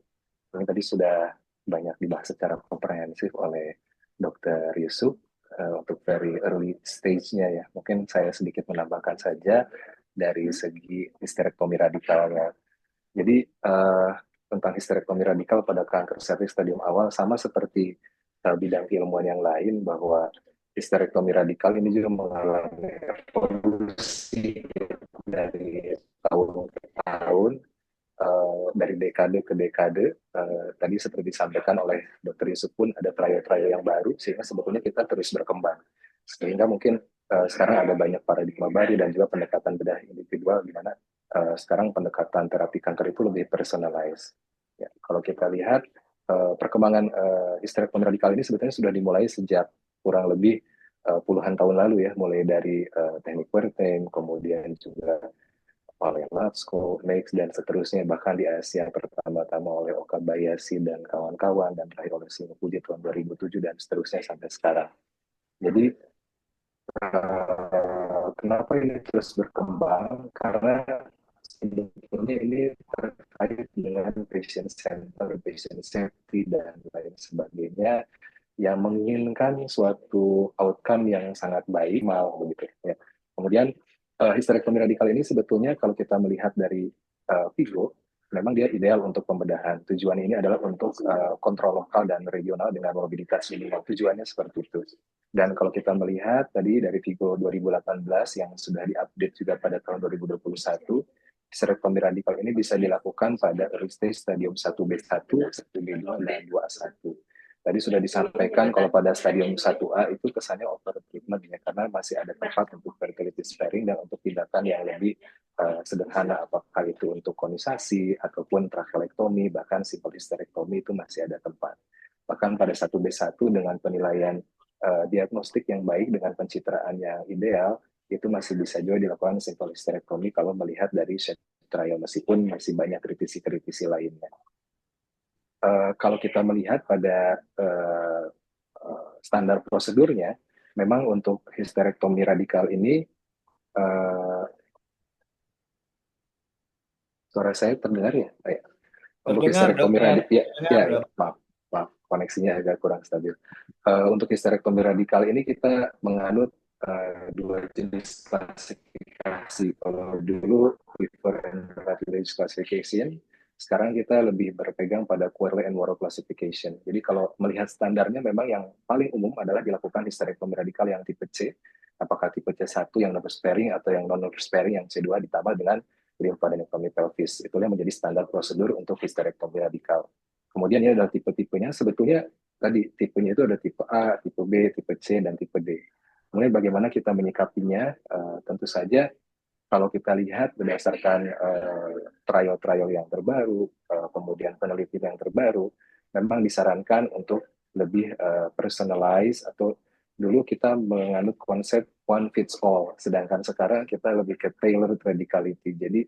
Ini tadi sudah banyak dibahas secara komprehensif oleh Dr. Yusuf untuk very early stage-nya ya. Mungkin saya sedikit menambahkan saja dari segi histerektomi radikalnya. Jadi tentang histerektomi radikal pada kanker serviks stadium awal sama seperti bidang keilmuan yang lain, bahwa histerektomi radikal ini juga mengalami evolusi dari tahun ke tahun, dari dekade ke dekade. Tadi seperti disampaikan oleh Dr. Yusuf pun ada trial-trial yang baru, sehingga sebetulnya kita terus berkembang. Sehingga mungkin sekarang ada banyak paradigma baru dan juga pendekatan bedah individual, di mana sekarang pendekatan terapi kanker itu lebih personalized. Ya, kalau kita lihat perkembangan histerektomi radikal ini sebetulnya sudah dimulai sejak kurang lebih puluhan tahun lalu ya, mulai dari teknik Wertheim, kemudian juga oleh Latsko, Nex, dan seterusnya, bahkan di Asia pertama-tama oleh Okabayashi dan kawan-kawan, dan terakhir oleh Shimifuji tahun 2007, dan seterusnya sampai sekarang. Jadi, kenapa ini terus berkembang? Karena sebetulnya ini terkait dengan patient center, patient safety, dan lain sebagainya, yang menginginkan suatu outcome yang sangat baik, mau begitu ya. Kemudian histerektomi radikal ini sebetulnya kalau kita melihat dari Vigo, memang dia ideal untuk pembedahan. Tujuan ini adalah untuk kontrol lokal dan regional dengan mobilitas minimal. Tujuannya seperti itu. Dan kalau kita melihat tadi dari Vigo 2018 yang sudah diupdate juga pada tahun 2021, histerektomi radikal ini bisa dilakukan pada early stage stadium 1B1, 1B2, dan 2A1. Tadi sudah disampaikan kalau pada stadium 1A itu kesannya over treatment ya, karena masih ada tempat untuk fertility sparing dan untuk tindakan yang lebih sederhana, apakah itu untuk konisasi ataupun trachelectomy, bahkan simple hysterectomy itu masih ada tempat. Bahkan pada 1B1 dengan penilaian diagnostik yang baik dengan pencitraan yang ideal, itu masih bisa juga dilakukan simple hysterectomy kalau melihat dari trial, meskipun masih banyak kritisi-kritisi lainnya. kalau kita melihat pada standar prosedurnya, memang untuk histerektomi radikal ini, suara saya terdengar ya? Untuk Terdengar, histerektomi dokter. radikal, Terdengar, ya, maaf, koneksinya agak kurang stabil. Untuk histerektomi radikal ini kita menganut dua jenis klasifikasi. Kalau dulu Whipper and Rutledge classification, sekarang kita lebih berpegang pada Querle and Worrell classification. Jadi kalau melihat standarnya memang yang paling umum adalah dilakukan histerektomi radikal yang tipe C, apakah tipe C1 yang nerve sparing atau yang non nerve sparing yang C2 ditambah dengan lymphadenectomy pelvis. Itulah yang menjadi standar prosedur untuk histerektomi radikal. Kemudian ini adalah tipe-tipenya. Sebetulnya tadi tipenya itu ada tipe A, tipe B, tipe C, dan tipe D. Kemudian bagaimana kita menyikapinya? Tentu saja kalau kita lihat berdasarkan trial-trial yang terbaru, kemudian penelitian yang terbaru, memang disarankan untuk lebih personalized, atau dulu kita menganut konsep one fits all, sedangkan sekarang kita lebih ke tailored radicality. Jadi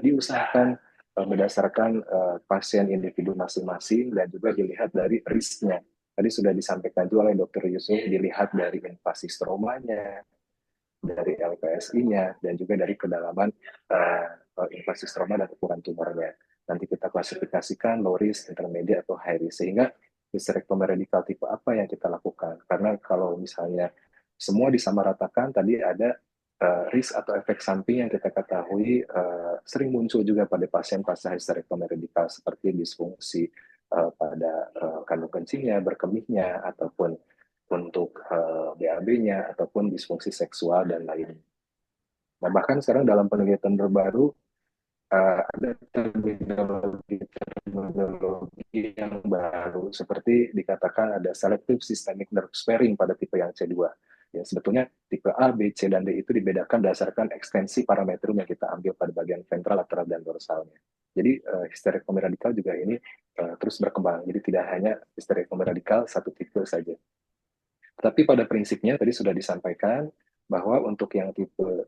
diusahakan berdasarkan pasien individu masing-masing dan juga dilihat dari risknya. Tadi sudah disampaikan juga oleh Dr. Yusuf, dilihat dari invasi stromanya, dari LPSI-nya, dan juga dari kedalaman invasi stroma dan ukuran tumornya. Nanti kita klasifikasikan low risk, intermediate, atau high risk, sehingga histerektomi radikal tipe apa yang kita lakukan. Karena kalau misalnya semua disamaratakan, tadi ada risk atau efek samping yang kita ketahui sering muncul juga pada pasien pasca histerektomi radikal, seperti disfungsi pada kandung kencingnya, berkemihnya, ataupun untuk BAB-nya, ataupun disfungsi seksual dan lainnya. Nah, bahkan sekarang dalam penelitian terbaru ada terminologi yang baru, seperti dikatakan ada selective systemic nerve sparing pada tipe yang C2. Ya, sebetulnya tipe A, B, C, dan D itu dibedakan berdasarkan ekstensi parametrum yang kita ambil pada bagian ventral, lateral, dan dorsalnya. Jadi histerektomi radikal juga ini terus berkembang. Jadi tidak hanya histerektomi radikal satu tipe saja. Tapi pada prinsipnya tadi sudah disampaikan bahwa untuk yang tipe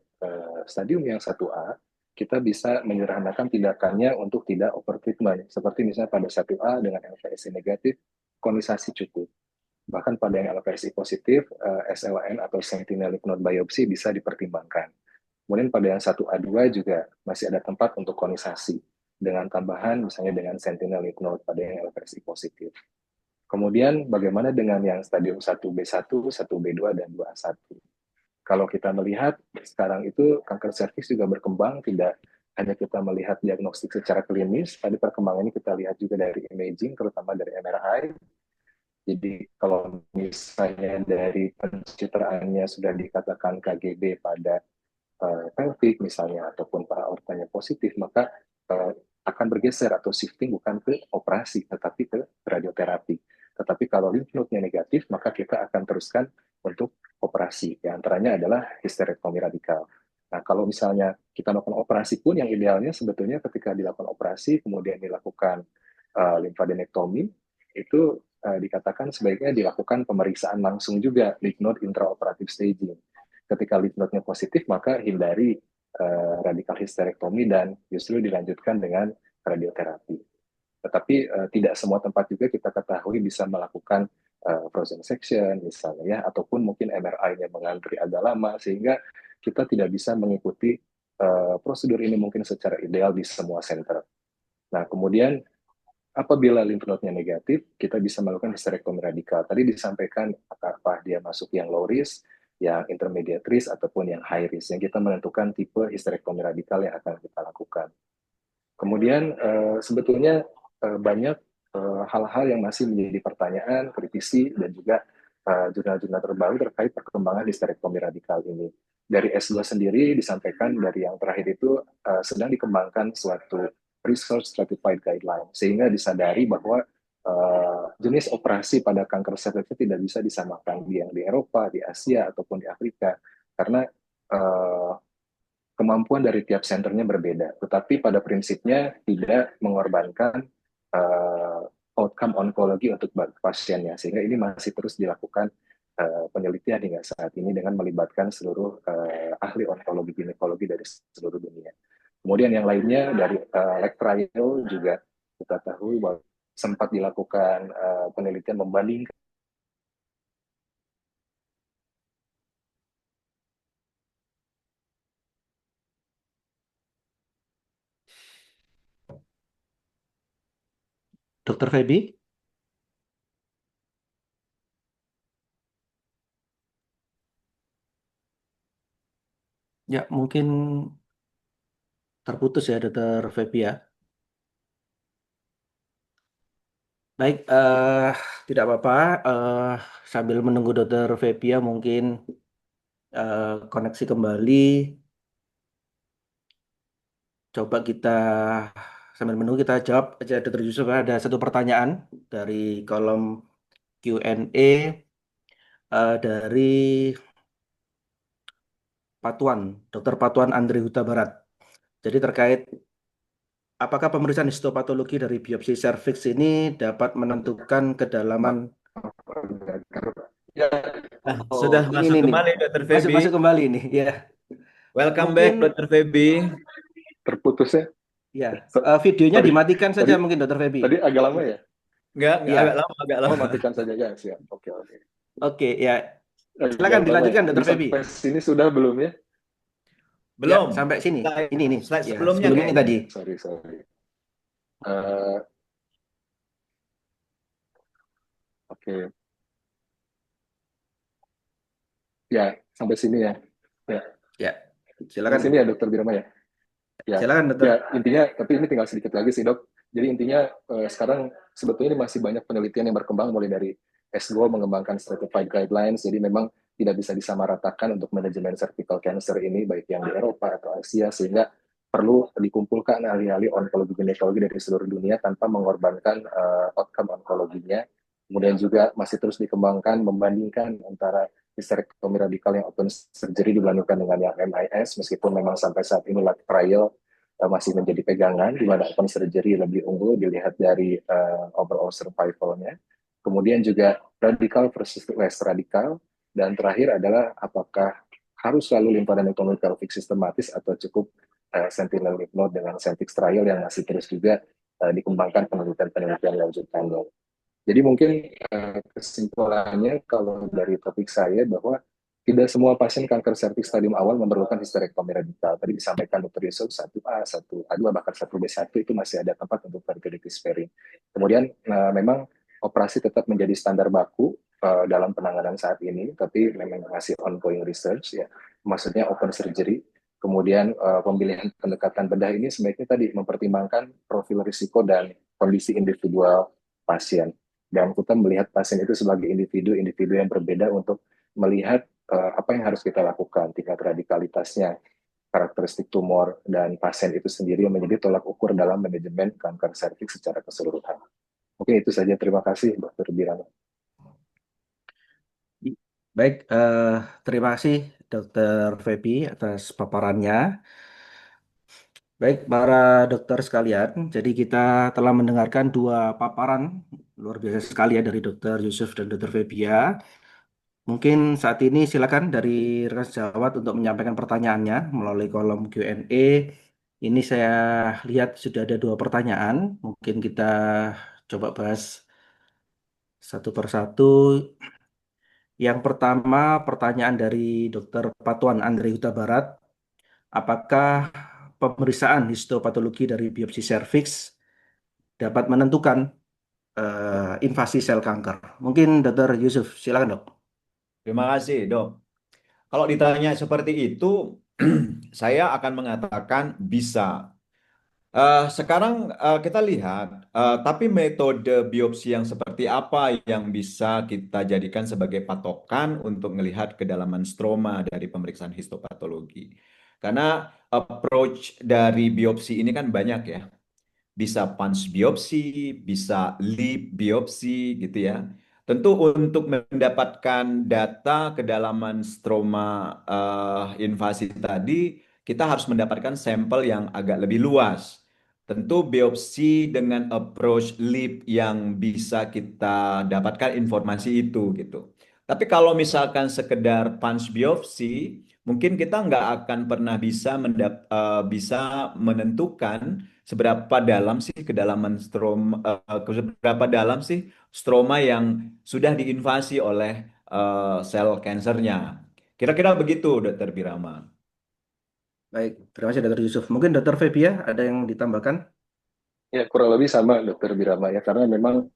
stadium yang 1A, kita bisa menyederhanakan tindakannya untuk tidak over treatment. Seperti misalnya pada 1A dengan LPSI negatif, kondisasi cukup. Bahkan pada yang LPSI positif, SLN atau sentinel lymph node biopsy bisa dipertimbangkan. Kemudian pada yang 1A2 juga masih ada tempat untuk kondisasi, dengan tambahan misalnya dengan sentinel lymph node pada yang LPSI positif. Kemudian bagaimana dengan yang stadium 1B1, 1B2, dan 2A1? Kalau kita melihat sekarang itu kanker serviks juga berkembang, tidak hanya kita melihat diagnostik secara klinis, tadi perkembangan ini kita lihat juga dari imaging, terutama dari MRI. Jadi kalau misalnya dari pencitraannya sudah dikatakan KGB pada pelvic misalnya, ataupun para aortanya positif, maka akan bergeser atau shifting bukan ke operasi, tetapi ke radioterapi. Tetapi kalau lymph node-nya negatif, maka kita akan teruskan untuk operasi. Yang antaranya adalah histerektomi radikal. Nah, kalau misalnya kita melakukan operasi pun, yang idealnya sebetulnya ketika dilakukan operasi, kemudian dilakukan lymphadenectomy, itu dikatakan sebaiknya dilakukan pemeriksaan langsung juga, lymph node intraoperative staging. Ketika lymph node-nya positif, maka hindari radikal histerektomi dan justru dilanjutkan dengan radioterapi. Tetapi tidak semua tempat juga kita ketahui bisa melakukan frozen section misalnya ya, ataupun mungkin MRI-nya mengantri agak lama, sehingga kita tidak bisa mengikuti prosedur ini mungkin secara ideal di semua center. Nah, kemudian apabila lymph node-nya negatif, kita bisa melakukan histerektomi radikal. Tadi disampaikan apakah dia masuk yang low risk, yang intermediate risk, ataupun yang high risk, yang kita menentukan tipe histerektomi radikal yang akan kita lakukan. Kemudian sebetulnya banyak hal-hal yang masih menjadi pertanyaan, kritisi, dan juga jurnal-jurnal terbaru terkait perkembangan histerektomi radikal ini. Dari S2 sendiri disampaikan dari yang terakhir itu sedang dikembangkan suatu research stratified guideline, sehingga disadari bahwa jenis operasi pada kanker serviks tidak bisa disamakan yang di Eropa, di Asia, ataupun di Afrika, karena kemampuan dari tiap senternya berbeda, tetapi pada prinsipnya tidak mengorbankan outcome onkologi untuk pasiennya, sehingga ini masih terus dilakukan penelitian hingga saat ini dengan melibatkan seluruh ahli onkologi ginekologi dari seluruh dunia. Kemudian yang lainnya dari leg trial juga kita tahu bahwa sempat dilakukan penelitian membandingkan Dokter Feby? Ya, mungkin terputus ya, Dokter Feby ya. Baik, tidak apa-apa. Sambil menunggu Dokter Feby ya, mungkin koneksi kembali. Coba kita sambil menunggu kita jawab aja, Dokter Yusuf. Ada satu pertanyaan dari kolom Q&A dari Patuan, Dokter Patuan Andri Huta Barat. Jadi terkait apakah pemeriksaan histopatologi dari biopsi serviks ini dapat menentukan kedalaman. ya. Sudah Ini masuk nih, kembali Dr. Feby. masuk kembali nih ya. Welcome Mungkin back Dr. Feby. Terputusnya ya, videonya sorry, dimatikan saja tadi mungkin Dokter Feby. tadi agak lama ya. Enggak Iya. agak lama, agak lama. Matikan saja ya, siap. Oke. Oke, ya. Agak Silakan lama dilanjutkan ya. Dokter Jadi Feby. sampai sini sudah belum ya? Belum. Ya, sampai sini. Slide- Ini slide ya, sebelumnya sebelum ini kayaknya. tadi. Sorry. Eh, Oke. Ya, sampai sini ya. Ya, Sampai silakan. sini ya, Dokter Birama ya. Ya, Silakan Dokter. ya intinya, tapi ini tinggal sedikit lagi sih, Dok. Jadi intinya sekarang sebetulnya ini masih banyak penelitian yang berkembang mulai dari S2 mengembangkan certified guidelines. Jadi memang tidak bisa disamaratakan untuk manajemen cervical cancer ini baik yang di Eropa atau Asia, sehingga perlu dikumpulkan ahli-ahli onkologi ginekologi dari seluruh dunia tanpa mengorbankan outcome onkologinya. Kemudian juga masih terus dikembangkan membandingkan antara hysterectomy radikal yang open surgery dibandingkan dengan yang MIS, meskipun memang sampai saat ini trial masih menjadi pegangan, di mana open surgery lebih unggul dilihat dari overall survival-nya. Kemudian juga radikal versus less radikal, dan terakhir adalah apakah harus selalu lymphadenectomy pelvic sistematis atau cukup sentinel lymph node dengan Sentix trial yang masih terus juga dikembangkan penelitian-penelitian lanjutannya. Jadi mungkin kesimpulannya kalau dari topik saya bahwa tidak semua pasien kanker serviks stadium awal memerlukan histerektomi radikal. Tadi disampaikan Dr. Yusuf 1A, 1A2, bahkan 1B1 itu masih ada tempat untuk fertility sparing. Kemudian memang operasi tetap menjadi standar baku dalam penanganan saat ini, tapi memang masih ongoing research ya. Maksudnya open surgery. Kemudian pemilihan pendekatan bedah ini sebaiknya tadi mempertimbangkan profil risiko dan kondisi individual pasien. Dan kita melihat pasien itu sebagai individu-individu yang berbeda untuk melihat apa yang harus kita lakukan, tingkat radikalitasnya, karakteristik tumor, dan pasien itu sendiri yang menjadi tolak ukur dalam manajemen kanker serviks secara keseluruhan. Mungkin itu saja. Terima kasih, Dr. Birama. Baik, terima kasih Dokter Feby atas paparannya. Baik, para dokter sekalian, jadi kita telah mendengarkan dua paparan luar biasa sekali ya dari Dokter Yusuf dan Dokter Feby ya. Mungkin saat ini silakan dari rekan sejawat untuk menyampaikan pertanyaannya melalui kolom Q&A. Ini saya lihat sudah ada dua pertanyaan. Mungkin kita coba bahas satu persatu. Yang pertama, pertanyaan dari Dr. Patuan Andri Huta Barat. Apakah pemeriksaan histopatologi dari biopsi serviks dapat menentukan invasi sel kanker? Mungkin Dr. Yusuf, silakan dok. Terima kasih, Dok. Kalau ditanya seperti itu, saya akan mengatakan bisa. Sekarang kita lihat, tapi metode biopsi yang seperti apa yang bisa kita jadikan sebagai patokan untuk melihat kedalaman stroma dari pemeriksaan histopatologi. Karena approach dari biopsi ini kan banyak ya. Bisa punch biopsi, bisa lip biopsi gitu ya. Tentu untuk mendapatkan data kedalaman stroma invasi tadi, kita harus mendapatkan sampel yang agak lebih luas. Tentu biopsi dengan approach lip yang bisa kita dapatkan informasi itu gitu. Tapi kalau misalkan sekedar punch biopsi, mungkin kita nggak akan pernah bisa bisa menentukan seberapa dalam sih kedalaman stroma, seberapa dalam sih stroma yang sudah diinvasi oleh sel kansernya. Kira-kira begitu, Dokter Birama. Baik, terima kasih Dr. Yusuf. Mungkin Dr. Febia ada yang ditambahkan? Ya, kurang lebih sama Dokter Birama ya, karena memang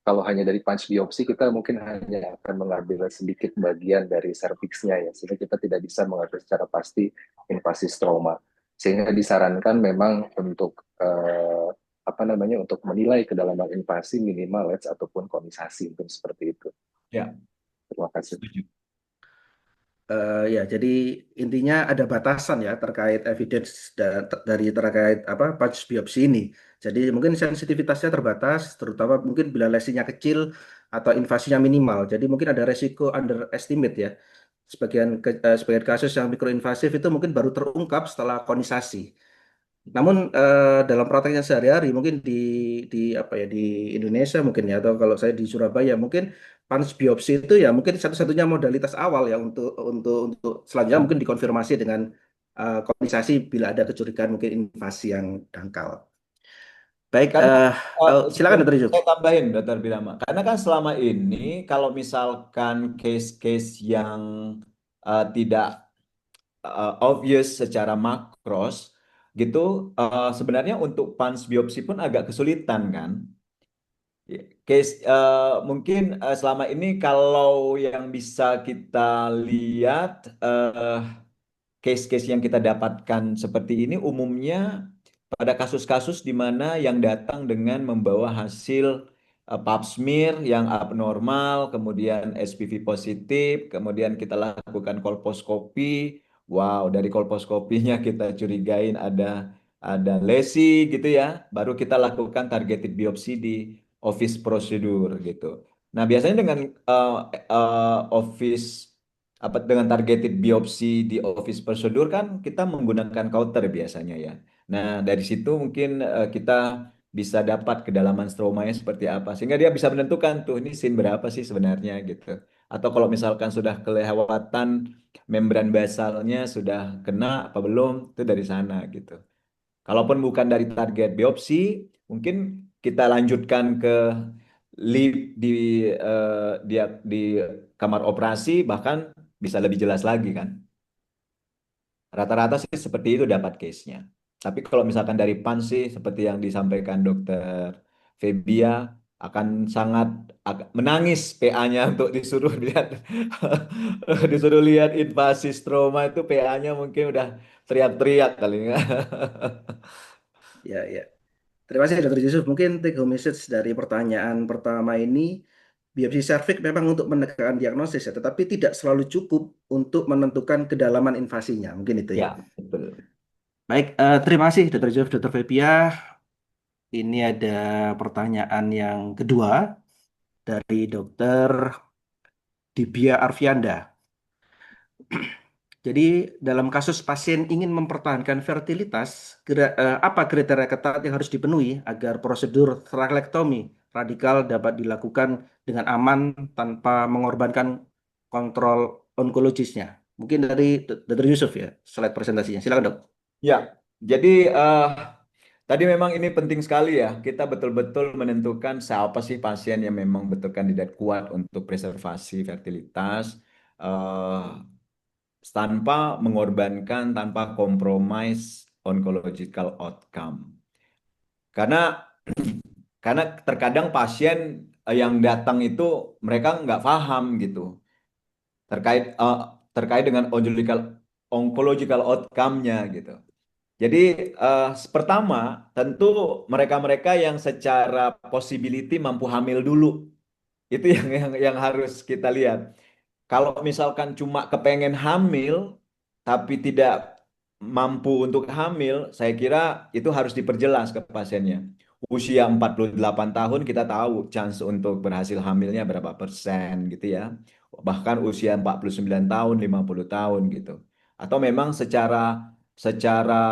kalau hanya dari punch biopsi kita mungkin hanya akan mengambil sedikit bagian dari serviksnya ya, sehingga kita tidak bisa mengambil secara pasti invasi stroma. Sehingga disarankan memang untuk apa namanya, untuk menilai kedalaman invasi minimal LEDS ataupun konisasi mungkin seperti itu. Ya, Terima kasih. setuju. Ya, jadi intinya ada batasan ya terkait evidence dari terkait apa punch biopsi ini. Jadi mungkin sensitivitasnya terbatas, terutama mungkin bila lesinya kecil atau invasinya minimal. Jadi mungkin ada resiko underestimate ya. Sebagian kasus yang mikroinvasif itu mungkin baru terungkap setelah konisasi. Namun dalam prakteknya sehari-hari mungkin di apa ya di Indonesia mungkin ya atau kalau saya di Surabaya mungkin punch biopsi itu ya mungkin satu-satunya modalitas awal ya untuk selanjutnya mungkin dikonfirmasi dengan komunikasi bila ada kecurigaan mungkin invasi yang dangkal. Baik, Karena silakan Dr. Yusuf. saya tambahin, Dokter Birama. Karena kan selama ini kalau misalkan case-case yang tidak obvious secara makros gitu, sebenarnya untuk punch biopsi pun agak kesulitan kan. Case mungkin selama ini kalau yang bisa kita lihat case-case yang kita dapatkan seperti ini umumnya pada kasus-kasus di mana yang datang dengan membawa hasil pap smear yang abnormal, kemudian SPV positif, kemudian kita lakukan kolposkopi. Wow, dari kolposkopinya kita curigain ada lesi gitu ya. Baru kita lakukan targeted biopsi di office prosedur gitu. Nah, biasanya dengan office apa dengan targeted biopsi di office prosedur kan kita menggunakan counter biasanya ya. Nah, dari situ mungkin kita bisa dapat kedalaman stromanya seperti apa sehingga dia bisa menentukan tuh ini scene berapa sih sebenarnya gitu. Atau kalau misalkan sudah kelewatan membran basalnya sudah kena apa belum itu dari sana gitu. Kalaupun bukan dari target biopsi, mungkin kita lanjutkan ke lip di kamar operasi bahkan bisa lebih jelas lagi kan. Rata-rata sih seperti itu dapat case-nya. Tapi kalau misalkan dari PAN sih seperti yang disampaikan Dokter Febia akan sangat menangis PA-nya untuk disuruh lihat disuruh lihat invasi stroma itu PA-nya mungkin udah teriak-teriak kali ya. Ya, ya. Terima kasih Dr. Yusuf. Mungkin take home message dari pertanyaan pertama ini, biopsi serviks memang untuk menegakkan diagnosis ya, tetapi tidak selalu cukup untuk menentukan kedalaman invasinya. Mungkin itu ya. Ya, betul. Baik, terima kasih Dr. Yusuf, Dr. Febia. Ini ada pertanyaan yang kedua dari Dr. Dibia Arfianda. Jadi dalam kasus pasien ingin mempertahankan fertilitas, apa kriteria ketat yang harus dipenuhi agar prosedur tracheotomi radikal dapat dilakukan dengan aman tanpa mengorbankan kontrol onkologisnya? Mungkin dari Dr. Yusuf ya, slide presentasinya. Silakan dok. Ya, jadi tadi memang ini penting sekali ya. Kita betul-betul menentukan siapa sih pasien yang memang betul kandidat kuat untuk preservasi fertilitas eh, tanpa mengorbankan, tanpa compromise oncological outcome. Karena karena terkadang pasien yang datang itu mereka nggak paham gitu terkait terkait dengan oncological outcome-nya gitu. Jadi pertama tentu mereka-mereka yang secara possibility mampu hamil dulu. Itu yang harus kita lihat. Kalau misalkan cuma kepengen hamil tapi tidak mampu untuk hamil, saya kira itu harus diperjelas ke pasiennya. Usia 48 tahun kita tahu chance untuk berhasil hamilnya berapa persen gitu ya. Bahkan usia 49 tahun, 50 tahun gitu. Atau memang secara secara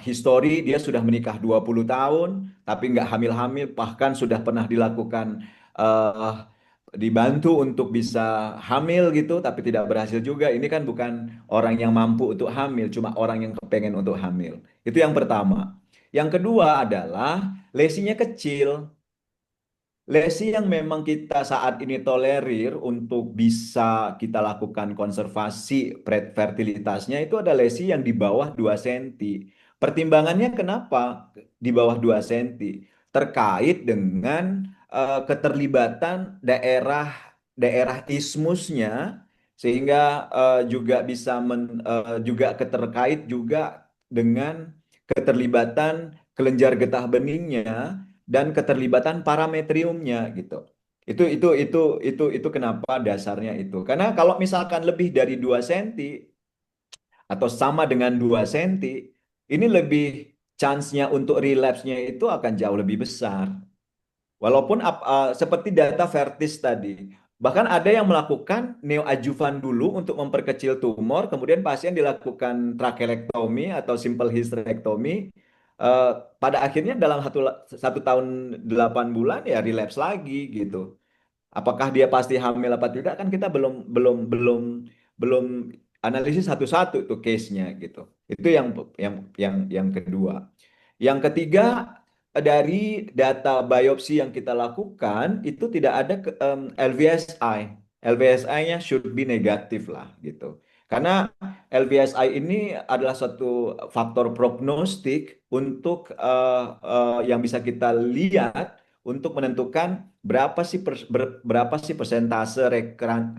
histori dia sudah menikah 20 tahun tapi nggak hamil-hamil bahkan sudah pernah dilakukan eh, dibantu untuk bisa hamil gitu, tapi tidak berhasil juga. Ini kan bukan orang yang mampu untuk hamil, cuma orang yang kepengen untuk hamil. Itu yang pertama. Yang kedua adalah lesinya kecil. Lesi yang memang kita saat ini tolerir untuk bisa kita lakukan konservasi fertilitasnya itu ada lesi yang di bawah 2 cm. Pertimbangannya kenapa di bawah 2 cm? Terkait dengan keterlibatan daerah ismusnya sehingga juga bisa juga keterkait juga dengan keterlibatan kelenjar getah benihnya dan keterlibatan parametriumnya gitu. Itu kenapa dasarnya itu. Karena kalau misalkan lebih dari 2 cm atau sama dengan 2 cm, ini lebih chance-nya untuk relapse-nya itu akan jauh lebih besar. Walaupun seperti data Vertis tadi, bahkan ada yang melakukan neoadjuvan dulu untuk memperkecil tumor, kemudian pasien dilakukan trachelectomy atau simple hysterectomy. Eh, Pada akhirnya dalam satu tahun 8 bulan ya relapse lagi gitu. Apakah dia pasti hamil apa tidak kan kita belum analisis satu-satu tuh case-nya gitu. Itu yang kedua. Yang ketiga, dari data biopsi yang kita lakukan itu tidak ada LVSI. LVSI-nya should be negatif lah gitu. Karena LVSI ini adalah suatu faktor prognostik untuk yang bisa kita lihat untuk menentukan berapa sih persentase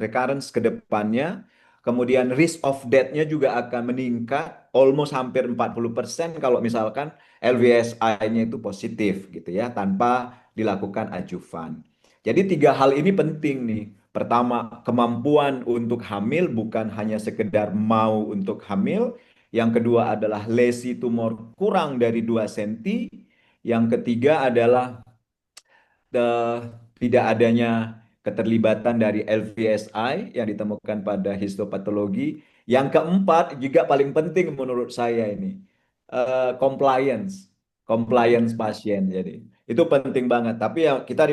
recurrence ke depannya. Kemudian risk of death-nya juga akan meningkat almost hampir 40% kalau misalkan LVSI-nya itu positif gitu ya, tanpa dilakukan adjuvan. Jadi tiga hal ini penting nih. Pertama, kemampuan untuk hamil bukan hanya sekedar mau untuk hamil. Yang kedua adalah lesi tumor kurang dari 2 cm. Yang ketiga adalah eh, tidak adanya keterlibatan dari LVSI yang ditemukan pada histopatologi. Yang keempat juga paling penting menurut saya ini compliance, compliance pasien. Jadi itu penting banget. Tapi ya kita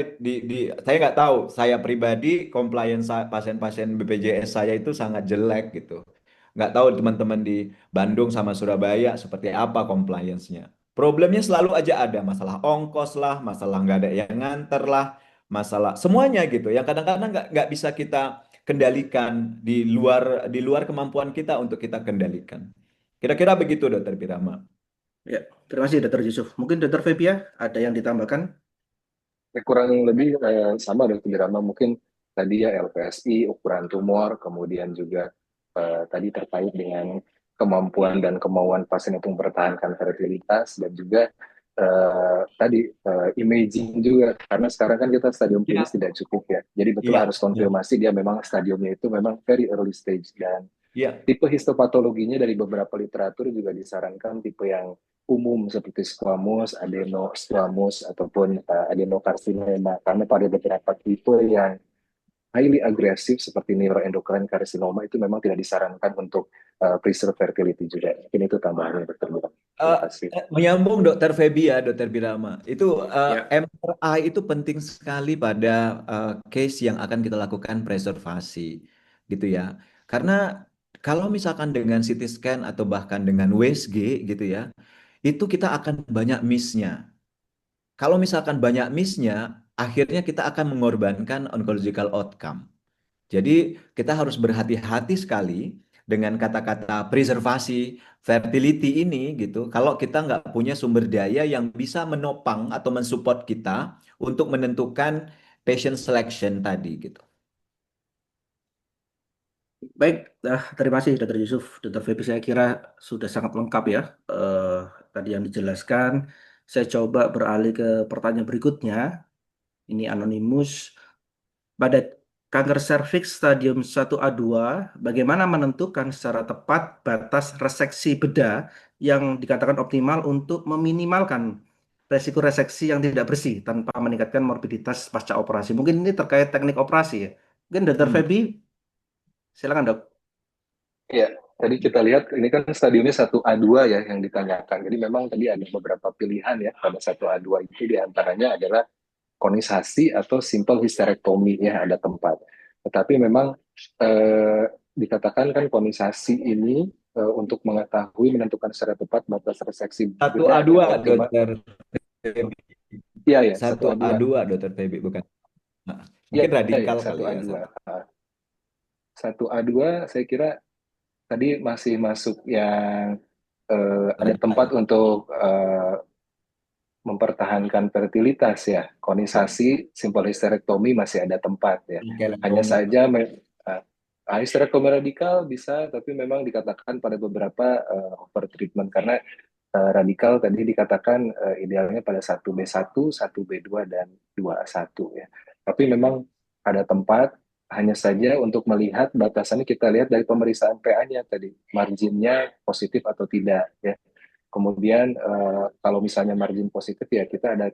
saya nggak tahu. Saya pribadi compliance pasien-pasien BPJS saya itu sangat jelek gitu. Nggak tahu teman-teman di Bandung sama Surabaya seperti apa compliance-nya. Problemnya selalu aja ada masalah ongkos lah, masalah nggak ada yang nganter lah, masalah semuanya gitu. Yang kadang-kadang nggak bisa kita kendalikan di luar kemampuan kita untuk kita kendalikan. Kira-kira begitu, Dokter Pirama. Ya, terima kasih Dr. Yusuf. Mungkin Dr. Febia ada yang ditambahkan? Kurang lebih sama dengan Birama, mungkin tadi ya LPSI, ukuran tumor, kemudian juga tadi terkait dengan kemampuan dan kemauan pasien untuk mempertahankan fertilitas, dan juga tadi imaging juga, karena sekarang kan kita stadium Iya, klinis tidak cukup ya, jadi betul iya, harus konfirmasi dia memang stadiumnya itu memang very early stage, dan iya, tipe histopatologinya dari beberapa literatur juga disarankan tipe yang umum seperti squamous, adenosquamous, ataupun adenokarsinoma. Karena pada beberapa tipe yang highly agresif seperti neuroendocrine carcinoma itu memang tidak disarankan untuk preserve fertility juga. Mungkin itu tambahannya, Dr. Biram. Terima Eh, kasih. menyambung Dokter Febi ya, Dokter Birama. Itu Ya, MRI itu penting sekali pada case yang akan kita lakukan preservasi, gitu ya. Karena kalau misalkan dengan CT scan atau bahkan dengan USG gitu ya, itu kita akan banyak miss-nya. Kalau misalkan banyak miss-nya, akhirnya kita akan mengorbankan oncological outcome. Jadi kita harus berhati-hati sekali dengan kata-kata preservasi fertility ini gitu. Kalau kita nggak punya sumber daya yang bisa menopang atau mensupport kita untuk menentukan patient selection tadi gitu. baik. Terima kasih Dr. Yusuf. Dr. Feby saya kira sudah sangat lengkap ya tadi yang dijelaskan. Saya coba beralih ke pertanyaan berikutnya. Ini anonimus. Pada kanker serviks stadium 1A2, bagaimana menentukan secara tepat batas reseksi bedah yang dikatakan optimal untuk meminimalkan resiko reseksi yang tidak bersih tanpa meningkatkan morbiditas pasca operasi? Mungkin ini terkait teknik operasi ya. Mungkin Dr. Hmm. Feby, silakan dok. Ya, tadi kita lihat ini kan stadiumnya 1A2 ya yang ditanyakan. Jadi memang tadi ada beberapa pilihan ya pada 1A2 itu, diantaranya adalah konisasi atau simple hysterectomy ya, ada tempat. Tetapi memang dikatakan kan konisasi ini untuk mengetahui menentukan secara tepat batas reseksi Satu berikutnya A2 yang optimal. dokter Febi. Iya ya, Satu 1A2. A2 dokter Febi bukan. Nah, Iya mungkin ya, radikal kali ya 1A2. satu. 1A2 saya kira tadi masih masuk yang ada tempat Radikal. untuk mempertahankan fertilitas ya. Konisasi, simple hysterectomy masih ada tempat ya. Hanya Radikal. saja hysterectomy radikal bisa, tapi memang dikatakan pada beberapa overtreatment karena radikal tadi dikatakan idealnya pada 1B1, 1B2 dan 2A1 ya. Tapi memang ada tempat, hanya saja untuk melihat batasannya kita lihat dari pemeriksaan PA-nya tadi, marginnya positif atau tidak ya. Kemudian kalau misalnya margin positif ya kita ada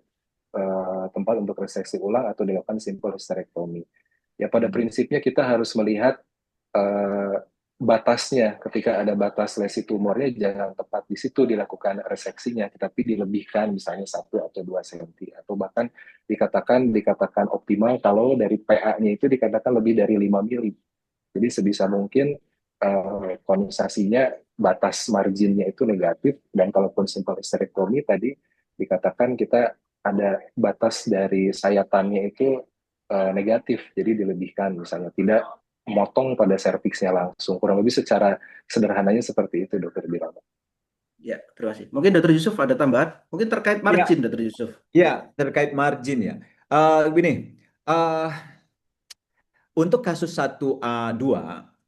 tempat untuk reseksi ulang atau dilakukan simple hysterectomy. Ya pada prinsipnya kita harus melihat eh, batasnya. Ketika ada batas lesi tumornya jangan tepat di situ dilakukan reseksinya, tetapi dilebihkan misalnya 1 atau 2 senti atau bahkan dikatakan optimal kalau dari PA-nya itu dikatakan lebih dari 5 mili. Jadi sebisa mungkin konisasinya batas marginnya itu negatif, dan kalaupun simple hysterectomy tadi dikatakan kita ada batas dari sayatannya itu negatif, jadi dilebihkan misalnya, tidak motong pada serviksnya langsung. Kurang lebih secara sederhananya seperti itu, Dokter Biram. Ya, terima kasih. Mungkin Dokter Yusuf ada tambahan? Mungkin terkait margin, Dokter Yusuf. Ya, terkait margin ya. Begini, eh, untuk kasus 1A2,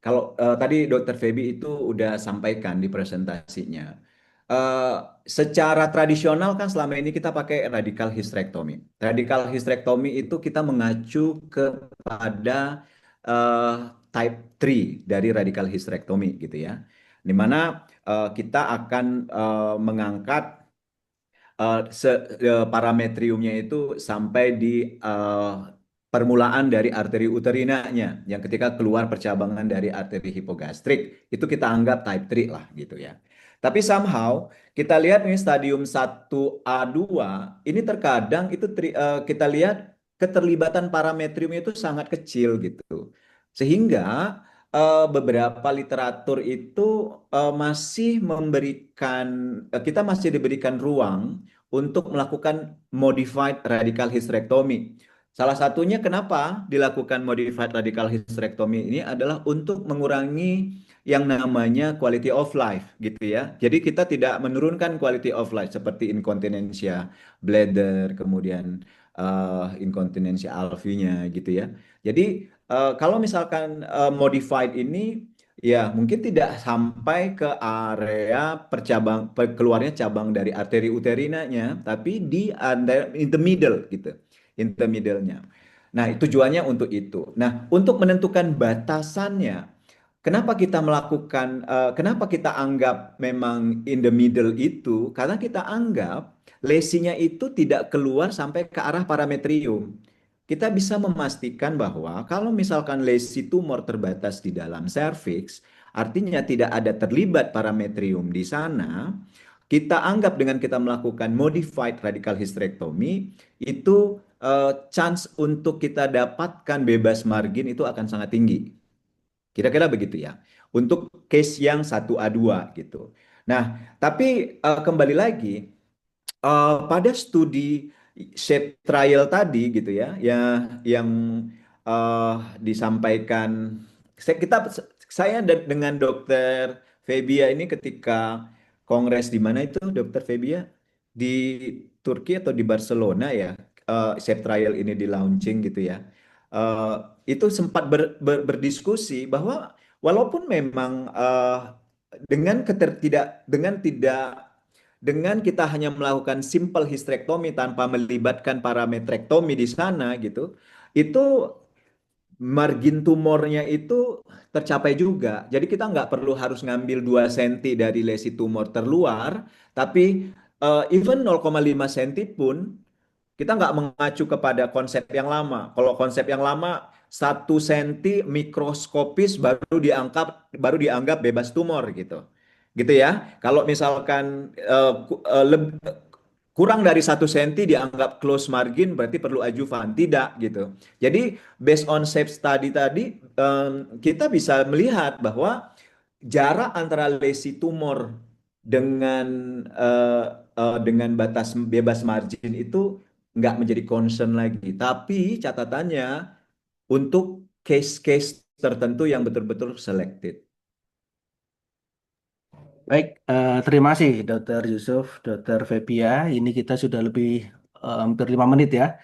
kalau tadi Dokter Febi itu udah sampaikan di presentasinya. Eh, Secara tradisional kan selama ini kita pakai radical hysterectomy. Radical hysterectomy itu kita mengacu kepada eh, type 3 dari radical hysterectomy gitu ya. Di mana kita akan mengangkat parametriumnya itu sampai di permulaan dari arteri uterinanya, yang ketika keluar percabangan dari arteri hipogastrik itu kita anggap type 3 lah gitu ya. Tapi somehow kita lihat nih stadium 1A2 ini terkadang itu kita lihat keterlibatan parametriumnya itu sangat kecil gitu. Sehingga beberapa literatur itu masih memberikan kita masih diberikan ruang untuk melakukan modified radical hysterectomy. Salah satunya kenapa dilakukan modified radical hysterectomy ini adalah untuk mengurangi yang namanya quality of life gitu ya. Jadi kita tidak menurunkan quality of life seperti inkontinensia bladder, kemudian inkontinensia alfinya gitu ya. Jadi kalau misalkan modified ini ya, mungkin tidak sampai ke area keluarnya cabang dari arteri uterinanya, tapi in the middle gitu, in the middle-nya. Nah, tujuannya untuk itu. Nah, untuk menentukan batasannya, kenapa kita anggap memang in the middle itu? Karena kita anggap lesinya itu tidak keluar sampai ke arah parametrium. Kita bisa memastikan bahwa kalau misalkan lesi tumor terbatas di dalam serviks, artinya tidak ada terlibat parametrium di sana, kita anggap dengan kita melakukan modified radical hysterectomy, itu chance untuk kita dapatkan bebas margin itu akan sangat tinggi. Kira-kira begitu ya. Untuk case yang 1A2 gitu. Nah, tapi kembali lagi, pada studi shape trial tadi gitu ya, yang disampaikan saya dengan Dokter Febia ini ketika kongres di mana itu Dokter Febia, di Turki atau di Barcelona ya, shape trial ini di launching gitu ya. Eh, itu sempat berdiskusi bahwa walaupun memang dengan kita hanya melakukan simple hysterectomy tanpa melibatkan parametrektomi di sana gitu, itu margin tumornya itu tercapai juga. Jadi kita nggak perlu harus ngambil 2 senti dari lesi tumor terluar, tapi even 0,5 senti pun kita nggak mengacu kepada konsep yang lama. Kalau konsep yang lama 1 senti mikroskopis baru dianggap bebas tumor gitu. Gitu ya. Kalau misalkan kurang dari 1 senti dianggap close margin berarti perlu adjuvan, tidak gitu. Jadi based on shape study tadi kita bisa melihat bahwa jarak antara lesi tumor dengan dengan batas bebas margin itu nggak menjadi concern lagi. Tapi catatannya untuk case-case tertentu yang betul-betul selected. Baik, terima kasih Dr. Yusuf, Dr. Febia. Ini kita sudah lebih hampir 5 menit ya.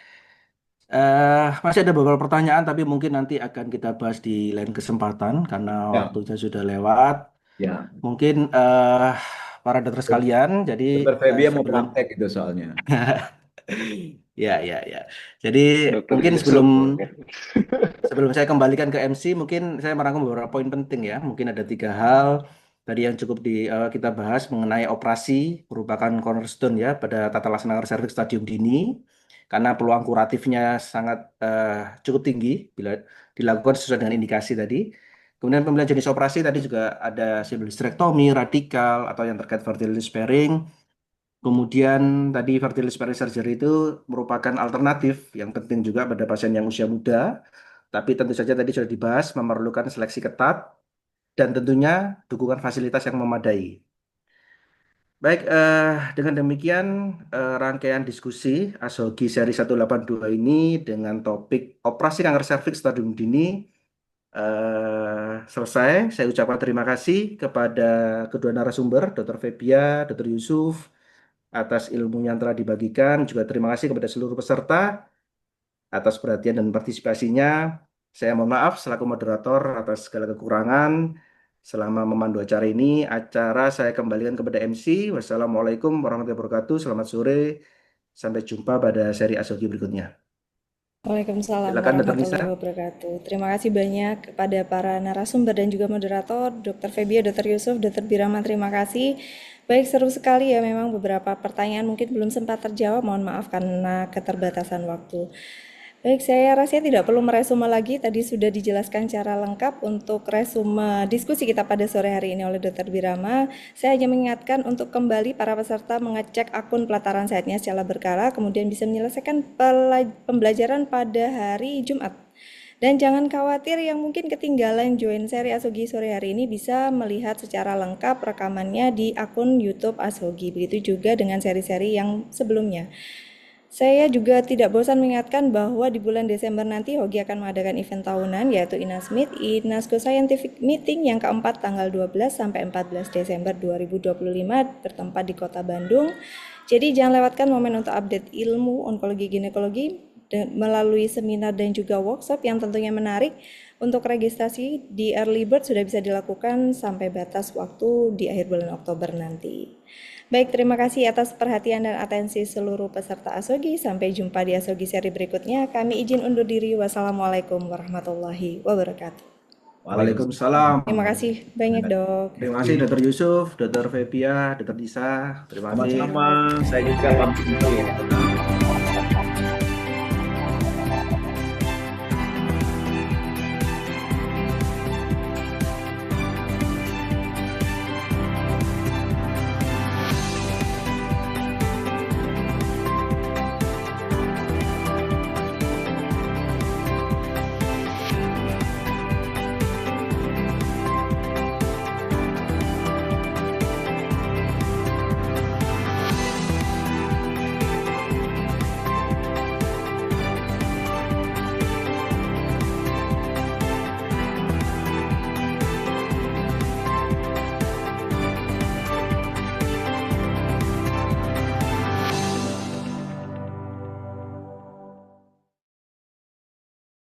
Masih ada beberapa pertanyaan, tapi mungkin nanti akan kita bahas di lain kesempatan karena Ya, waktunya sudah lewat. ya. Mungkin para dokter sekalian, jadi Dr. Febia mau sebelum praktek itu soalnya. ya. Jadi Dokter mungkin Yusuf sebelum mungkin. saya kembalikan ke MC, mungkin saya merangkum beberapa poin penting ya. Mungkin ada 3 hal tadi yang cukup kita bahas mengenai operasi merupakan cornerstone ya pada tata laksana kanker serviks stadium dini karena peluang kuratifnya sangat cukup tinggi bila dilakukan sesuai dengan indikasi tadi. Kemudian pemilihan jenis operasi tadi juga ada simple hysterectomy, radikal atau yang terkait fertility sparing. Kemudian tadi fertility sparing surgery itu merupakan alternatif yang penting juga pada pasien yang usia muda. Tapi tentu saja tadi sudah dibahas memerlukan seleksi ketat dan tentunya dukungan fasilitas yang memadai. Baik, dengan demikian rangkaian diskusi ASHOGI seri 182 ini dengan topik operasi kanker serviks stadium dini selesai. Saya ucapkan terima kasih kepada kedua narasumber, Dr. Febia, Dr. Yusuf, atas ilmu yang telah dibagikan. Juga terima kasih kepada seluruh peserta atas perhatian dan partisipasinya. Saya mohon maaf selaku moderator atas segala kekurangan selama memandu acara ini. Acara saya kembalikan kepada MC. Wassalamualaikum warahmatullahi wabarakatuh. Selamat sore. Sampai jumpa pada seri ASHOGI berikutnya. Waalaikumsalam Silakan Dr. Nisa. warahmatullahi wabarakatuh. Terima kasih banyak kepada para narasumber dan juga moderator, Dr. Febia, Dr. Yusuf, Dr. Birama, terima kasih. Baik, seru sekali ya, memang beberapa pertanyaan mungkin belum sempat terjawab, mohon maaf karena keterbatasan waktu. Baik, saya rasanya tidak perlu meresume lagi, tadi sudah dijelaskan secara lengkap untuk resume diskusi kita pada sore hari ini oleh Dr. Birama. Saya hanya mengingatkan untuk kembali para peserta mengecek akun pelataran sehatnya secara berkala, kemudian bisa menyelesaikan pembelajaran pada hari Jumat. Dan jangan khawatir yang mungkin ketinggalan join seri ASHOGI sore hari ini bisa melihat secara lengkap rekamannya di akun YouTube ASHOGI. Begitu juga dengan seri-seri yang sebelumnya. Saya juga tidak bosan mengingatkan bahwa di bulan Desember nanti HOGI akan mengadakan event tahunan yaitu INASMIT, INASGO Scientific Meeting yang keempat tanggal 12 sampai 14 Desember 2025 bertempat di Kota Bandung. Jadi jangan lewatkan momen untuk update ilmu onkologi ginekologi melalui seminar dan juga workshop yang tentunya menarik. Untuk registrasi di early bird sudah bisa dilakukan sampai batas waktu di akhir bulan Oktober nanti. Baik, terima kasih atas perhatian dan atensi seluruh peserta ASHOGI. Sampai jumpa di ASHOGI seri berikutnya. Kami izin undur diri. Wassalamualaikum warahmatullahi wabarakatuh. Waalaikumsalam. Terima kasih banyak, Dok. Terima kasih Dr. Yusuf, Dr. Febia, Dr. Nisa. Terima kasih. Sama-sama, saya juga pamit dulu.